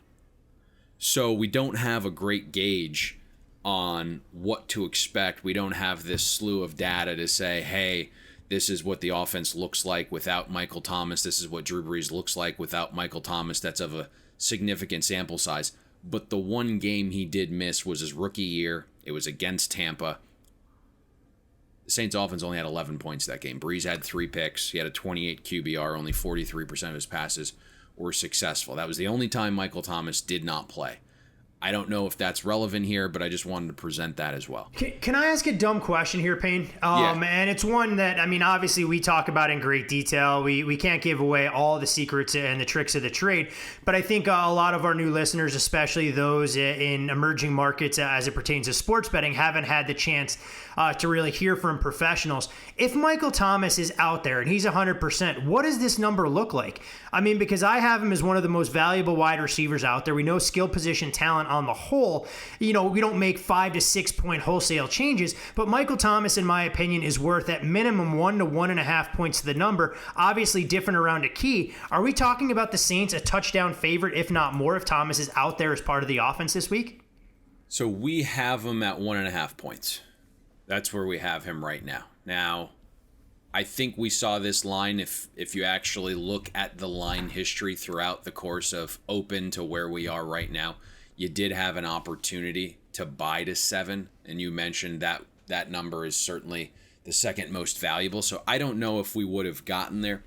So we don't have a great gauge on what to expect. We don't have this slew of data to say, hey, this is what the offense looks like without Michael Thomas. This is what Drew Brees looks like without Michael Thomas. That's of a significant sample size. But the one game he did miss was his rookie year. It was against Tampa. The Saints offense only had 11 points that game. Brees had 3 picks. He had a 28 QBR. Only 43% of his passes were successful. That was the only time Michael Thomas did not play. I don't know if that's relevant here, but I just wanted to present that as well. Can I ask a dumb question here, Payne? Yeah. And it's one that, I mean, obviously we talk about in great detail. We can't give away all the secrets and the tricks of the trade, but I think a lot of our new listeners, especially those in emerging markets as it pertains to sports betting, haven't had the chance to really hear from professionals. If Michael Thomas is out there and he's 100%, what does this number look like? I mean, because I have him as one of the most valuable wide receivers out there. We know skill position talent on the whole. You know, we don't make 5 to 6 point wholesale changes, but Michael Thomas, in my opinion, is worth at minimum 1 to 1.5 points to the number. Obviously different around a key. Are we talking about the Saints a touchdown favorite, if not more, if Thomas is out there as part of the offense this week? So we have him at 1.5 points. That's where we have him right now. Now, I think we saw this line, if you actually look at the line history throughout the course of open to where we are right now, you did have an opportunity to buy to 7, and you mentioned that number is certainly the second most valuable. So I don't know if we would have gotten there,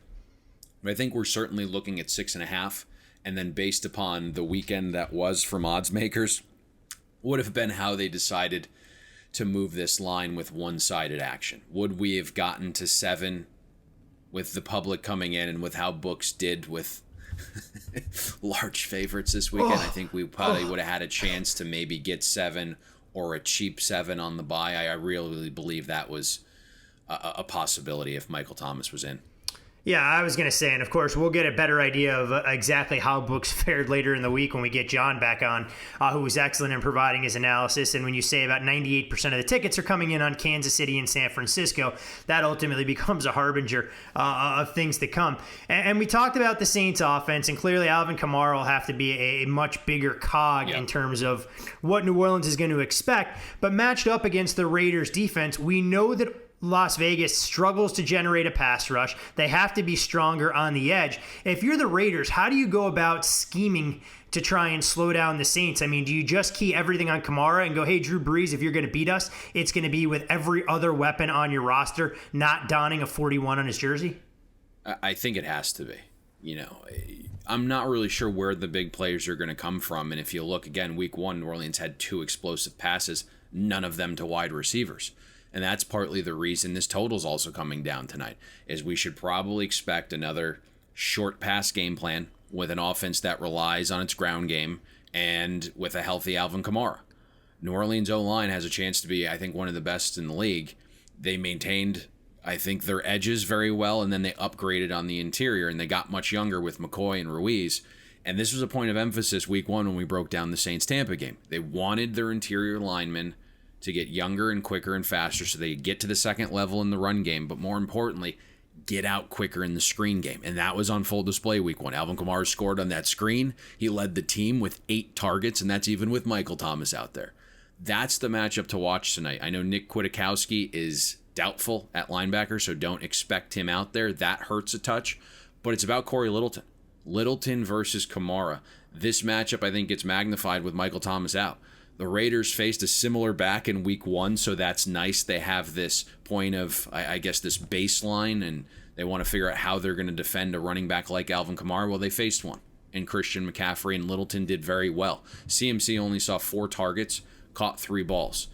but I think we're certainly looking at 6.5, and then based upon the weekend that was from odds makers, would have been how they decided to move this line with one-sided action. Would we have gotten to 7 with the public coming in and with how books did with large favorites this weekend? I think we probably would have had a chance to maybe get 7 or a cheap 7 on the buy. I really believe that was a possibility if Michael Thomas was in. Yeah, I was going to say, and of course, we'll get a better idea of exactly how books fared later in the week when we get John back on, who was excellent in providing his analysis. And when you say about 98% of the tickets are coming in on Kansas City and San Francisco, that ultimately becomes a harbinger of things to come. And we talked about the Saints offense, and clearly Alvin Kamara will have to be a much bigger cog in terms of what New Orleans is going to expect. But matched up against the Raiders defense, we know that Las Vegas struggles to generate a pass rush. They have to be stronger on the edge. If you're the Raiders, how do you go about scheming to try and slow down the Saints? I mean, do you just key everything on Kamara and go, hey, Drew Brees, if you're going to beat us, it's going to be with every other weapon on your roster, not donning a 41 on his jersey? I think it has to be. You know, I'm not really sure where the big players are going to come from. And if you look again, week 1, New Orleans had 2 explosive passes, none of them to wide receivers. And that's partly the reason this total's also coming down tonight, is we should probably expect another short pass game plan with an offense that relies on its ground game and with a healthy Alvin Kamara. New Orleans O-line has a chance to be, I think, one of the best in the league. They maintained, I think, their edges very well, and then they upgraded on the interior, and they got much younger with McCoy and Ruiz. And this was a point of emphasis week 1 when we broke down the Saints-Tampa game. They wanted their interior linemen to get younger and quicker and faster so they get to the second level in the run game, but more importantly, get out quicker in the screen game. And that was on full display week 1. Alvin Kamara scored on that screen. He led the team with 8 targets, and that's even with Michael Thomas out there. That's the matchup to watch tonight. I know Nick Kwiatkowski is doubtful at linebacker, so don't expect him out there. That hurts a touch, but it's about Corey Littleton. Littleton versus Kamara. This matchup, I think, gets magnified with Michael Thomas out. The Raiders faced a similar back in week 1, so that's nice. They have this point of, I guess, this baseline, and they want to figure out how they're going to defend a running back like Alvin Kamara. Well, they faced one, and Christian McCaffrey and Littleton did very well. CMC only saw 4 targets, caught 3 balls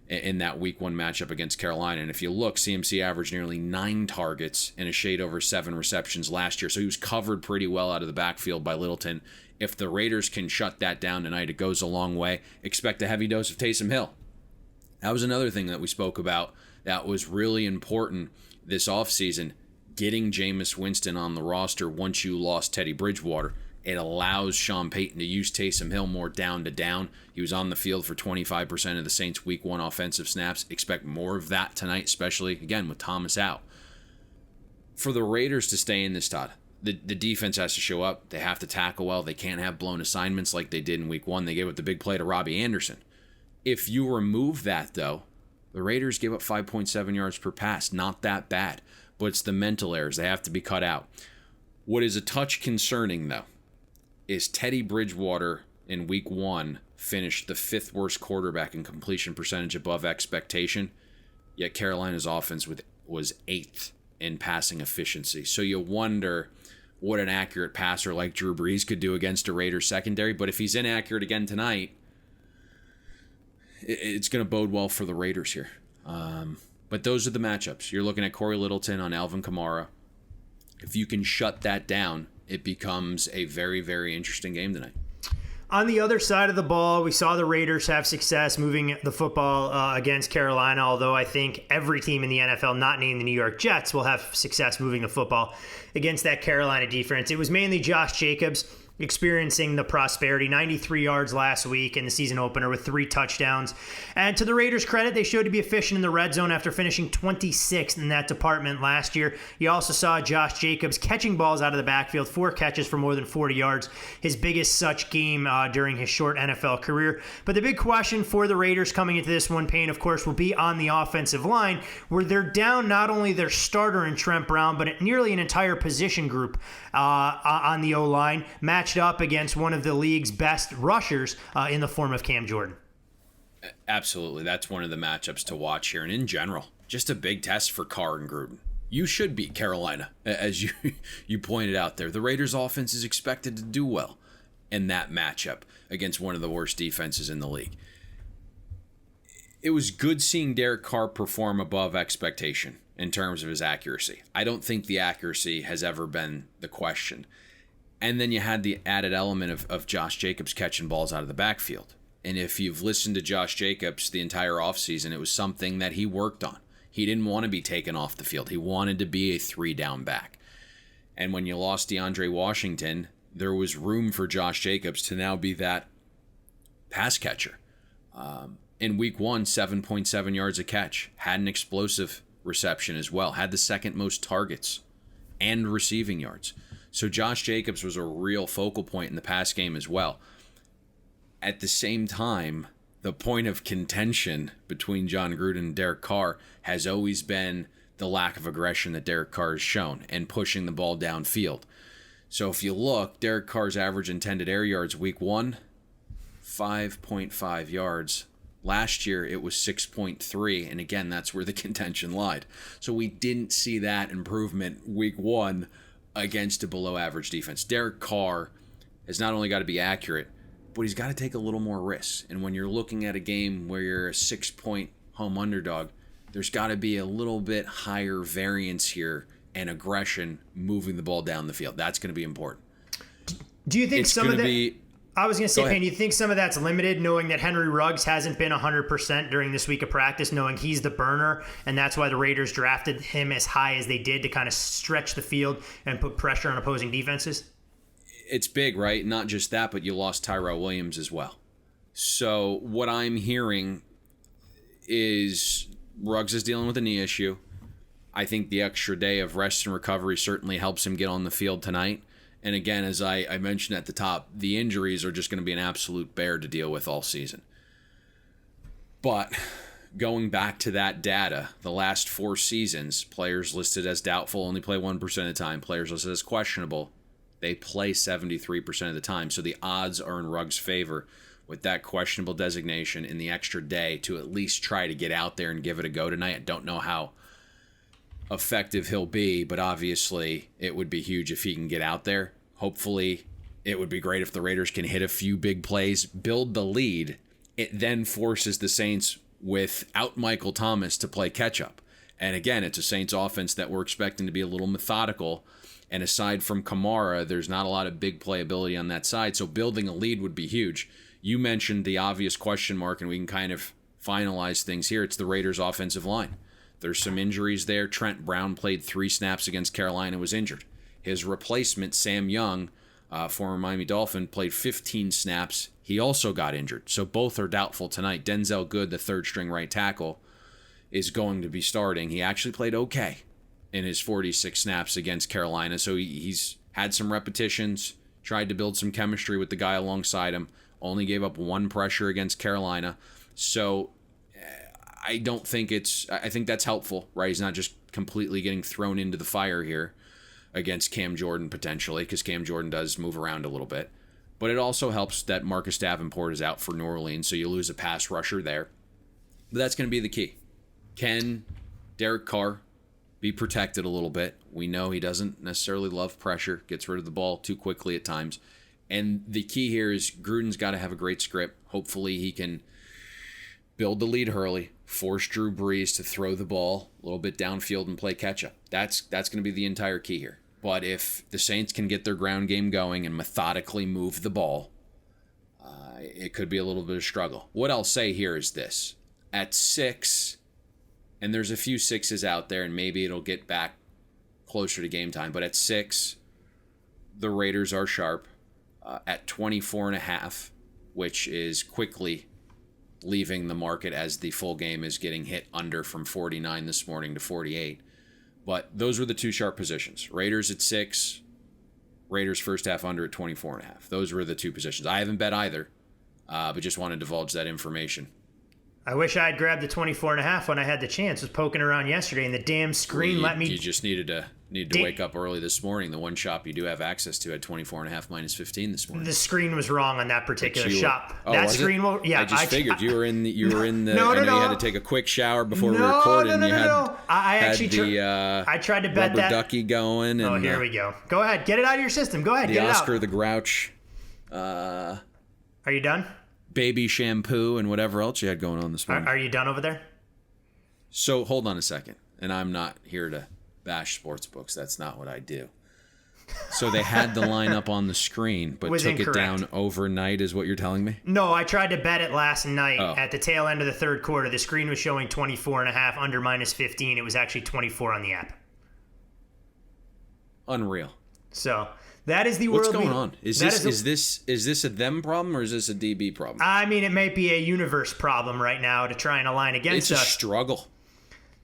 in that week 1 matchup against Carolina. And if you look, CMC averaged nearly 9 targets and a shade over 7 receptions last year, so he was covered pretty well out of the backfield by Littleton. If the Raiders can shut that down tonight, it goes a long way. Expect a heavy dose of Taysom Hill. That was another thing that we spoke about that was really important this offseason, getting Jameis Winston on the roster once you lost Teddy Bridgewater. It allows Sean Payton to use Taysom Hill more down to down. He was on the field for 25% of the Saints' week 1 offensive snaps. Expect more of that tonight, especially, again, with Thomas out. For the Raiders to stay in this, Todd, the defense has to show up. They have to tackle well. They can't have blown assignments like they did in week 1. They gave up the big play to Robbie Anderson. If you remove that, though, the Raiders gave up 5.7 yards per pass. Not that bad, but it's the mental errors. They have to be cut out. What is a touch concerning, though, is Teddy Bridgewater in week 1 finished the 5th worst quarterback in completion percentage above expectation, yet Carolina's offense was 8th in passing efficiency. So you wonder what an accurate passer like Drew Brees could do against a Raiders secondary. But if he's inaccurate again tonight, it's going to bode well for the Raiders here. But those are the matchups. You're looking at Corey Littleton on Alvin Kamara. If you can shut that down, it becomes a very, very interesting game tonight. On the other side of the ball, we saw the Raiders have success moving the football against Carolina, although I think every team in the NFL, not named the New York Jets, will have success moving the football against that Carolina defense. It was mainly Josh Jacobs experiencing the prosperity, 93 yards last week in the season opener with 3 touchdowns. And to the Raiders' credit, they showed to be efficient in the red zone after finishing 26th in that department last year. You also saw Josh Jacobs catching balls out of the backfield, 4 catches for more than 40 yards, his biggest such game during his short NFL career. But the big question for the Raiders coming into this one, Payne, of course, will be on the offensive line, where they're down not only their starter in Trent Brown, but nearly an entire position group on the O-line, matched up against one of the league's best rushers in the form of Cam Jordan. Absolutely. That's one of the matchups to watch here. And in general, just a big test for Carr and Gruden. You should beat Carolina, as you pointed out there. The Raiders' offense is expected to do well in that matchup against one of the worst defenses in the league. It was good seeing Derek Carr perform above expectation in terms of his accuracy. I don't think the accuracy has ever been the question. And then you had the added element of Josh Jacobs catching balls out of the backfield. And if you've listened to Josh Jacobs the entire offseason, it was something that he worked on. He didn't want to be taken off the field. He wanted to be a 3-down back. And when you lost DeAndre Washington, there was room for Josh Jacobs to now be that pass catcher. In week 1, 7.7 yards a catch. Had an explosive reception as well. Had the second most targets and receiving yards. So Josh Jacobs was a real focal point in the pass game as well. At the same time, the point of contention between John Gruden and Derek Carr has always been the lack of aggression that Derek Carr has shown and pushing the ball downfield. So if you look, Derek Carr's average intended air yards week 1, 5.5 yards. Last year, it was 6.3, and again, that's where the contention lied. So we didn't see that improvement week 1 against a below-average defense. Derek Carr has not only got to be accurate, but he's got to take a little more risks. And when you're looking at a game where you're a 6-point home underdog, there's got to be a little bit higher variance here and aggression moving the ball down the field. That's going to be important. Do you think it's some of that... I was going to say, Payne, you think some of that's limited, knowing that Henry Ruggs hasn't been 100% during this week of practice, knowing he's the burner, and that's why the Raiders drafted him as high as they did to kind of stretch the field and put pressure on opposing defenses? It's big, right? Not just that, but you lost Tyrell Williams as well. So what I'm hearing is Ruggs is dealing with a knee issue. I think the extra day of rest and recovery certainly helps him get on the field tonight. And again, as I mentioned at the top, the injuries are just going to be an absolute bear to deal with all season. But going back to that data, the last 4 seasons, players listed as doubtful only play 1% of the time. Players listed as questionable, they play 73% of the time. So the odds are in Ruggs' favor with that questionable designation in the extra day to at least try to get out there and give it a go tonight. I don't know how effective he'll be, but obviously it would be huge if he can get out there. Hopefully it would be great if the Raiders can hit a few big plays, build the lead. It then forces the Saints without Michael Thomas to play catch up. And again, it's a Saints offense that we're expecting to be a little methodical. And aside from Kamara, there's not a lot of big playability on that side. So building a lead would be huge. You mentioned the obvious question mark, and we can kind of finalize things here. It's the Raiders' offensive line. There's some injuries there. Trent Brown played 3 snaps against Carolina, was injured. His replacement, Sam Young, former Miami Dolphin, played 15 snaps. He also got injured. So both are doubtful tonight. Denzel Good, the 3rd-string right tackle, is going to be starting. He actually played okay in his 46 snaps against Carolina. So he's had some repetitions, tried to build some chemistry with the guy alongside him, only gave up 1 pressure against Carolina. So I think that's helpful, right? He's not just completely getting thrown into the fire here against Cam Jordan potentially, because Cam Jordan does move around a little bit. But it also helps that Marcus Davenport is out for New Orleans, so you lose a pass rusher there. But that's going to be the key. Can Derek Carr be protected a little bit? We know he doesn't necessarily love pressure, gets rid of the ball too quickly at times. And the key here is Gruden's got to have a great script. Hopefully he can build the lead early, force Drew Brees to throw the ball a little bit downfield and play catch-up. That's going to be the entire key here. But if the Saints can get their ground game going and methodically move the ball, it could be a little bit of struggle. What I'll say here is this. At 6, and there's a few 6s out there, and maybe it'll get back closer to game time, but at 6, the Raiders are sharp. At 24.5, which is quickly leaving the market as the full game is getting hit under from 49 this morning to 48. But those were the two sharp positions. Raiders at 6, Raiders first half under at 24.5. Those were the two positions. I haven't bet either, but just wanted to divulge that information. I wish I had grabbed the 24.5 when I had the chance. I was poking around yesterday, and the damn screen let me... You just needed to wake up early this morning. The one shop you do have access to had 24.5 minus 15 this morning. The screen was wrong on that particular shop. Oh, that screen will... Yeah, I just figured you were in the... No, I know you had to take a quick shower before we recorded. No. I actually I tried to bet that. ducky going. And, here we go. Go ahead. Get it out of your system. Go ahead. Get it out. The Oscar the Grouch. Are you done? Baby shampoo and whatever else you had going on this morning. Are you done over there? So hold on a second. And I'm not here to bash sports books. That's not what I do. So they had the line up on the screen, but took it down overnight is what you're telling me? No, I tried to bet it last night at the tail end of the third quarter. The screen was showing 24.5 under minus 15. It was actually 24 on the app. Unreal. So... That is the world. What's going on? Is this a them problem or is this a DB problem? I mean, it may be a universe problem right now to try and align against us. It's a struggle.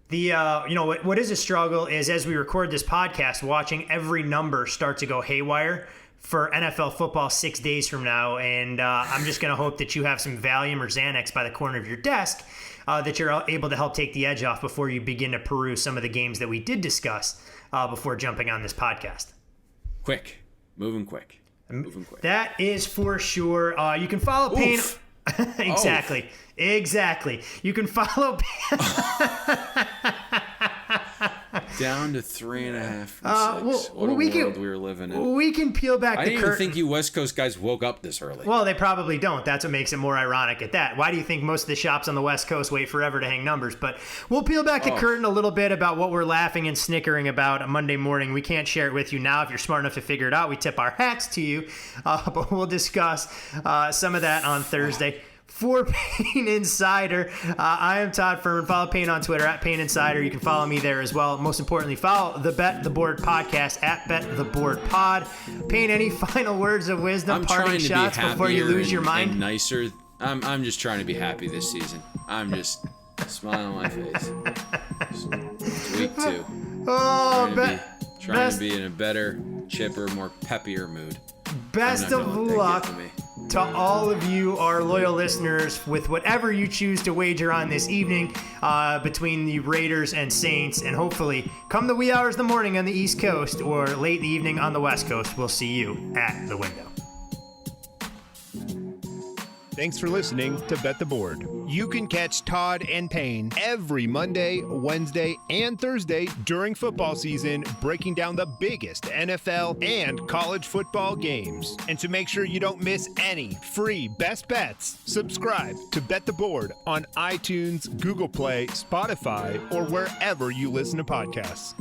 What is a struggle is as we record this podcast, watching every number start to go haywire for NFL football 6 days from now, and I'm just going to hope that you have some Valium or Xanax by the corner of your desk that you're able to help take the edge off before you begin to peruse some of the games that we did discuss before jumping on this podcast. Quick. Moving quick. That is for sure. You can follow Payne. Exactly. You can follow down to 3.5 from 6. What a world we were living in. We can peel back the curtain. I didn't even think you West Coast guys woke up this early. Well, they probably don't. That's what makes it more ironic at that. Why do you think most of the shops on the West Coast wait forever to hang numbers? But we'll peel back the curtain a little bit about what we're laughing and snickering about on Monday morning. We can't share it with you now. If you're smart enough to figure it out, we tip our hats to you. But we'll discuss some of that on Thursday. For Payne Insider, I am Todd Furman. Follow Payne on Twitter at Payne Insider. You can follow me there as well. Most importantly, follow the Bet the Board podcast at Bet the Board Pod. Payne, any final words of wisdom, parting shots before you lose your mind? And nicer. I'm just trying to be happy this season. I'm just smiling on my face. It's week 2. Trying to be in a better, chipper, more peppier mood. Best of luck to all of you, our loyal listeners, with whatever you choose to wager on this evening between the Raiders and Saints. And hopefully, come the wee hours of the morning on the East Coast or late in the evening on the West Coast, we'll see you at the window. Thanks for listening to Bet the Board. You can catch Todd and Payne every Monday, Wednesday, and Thursday during football season, breaking down the biggest NFL and college football games. And to make sure you don't miss any free best bets, subscribe to Bet the Board on iTunes, Google Play, Spotify, or wherever you listen to podcasts.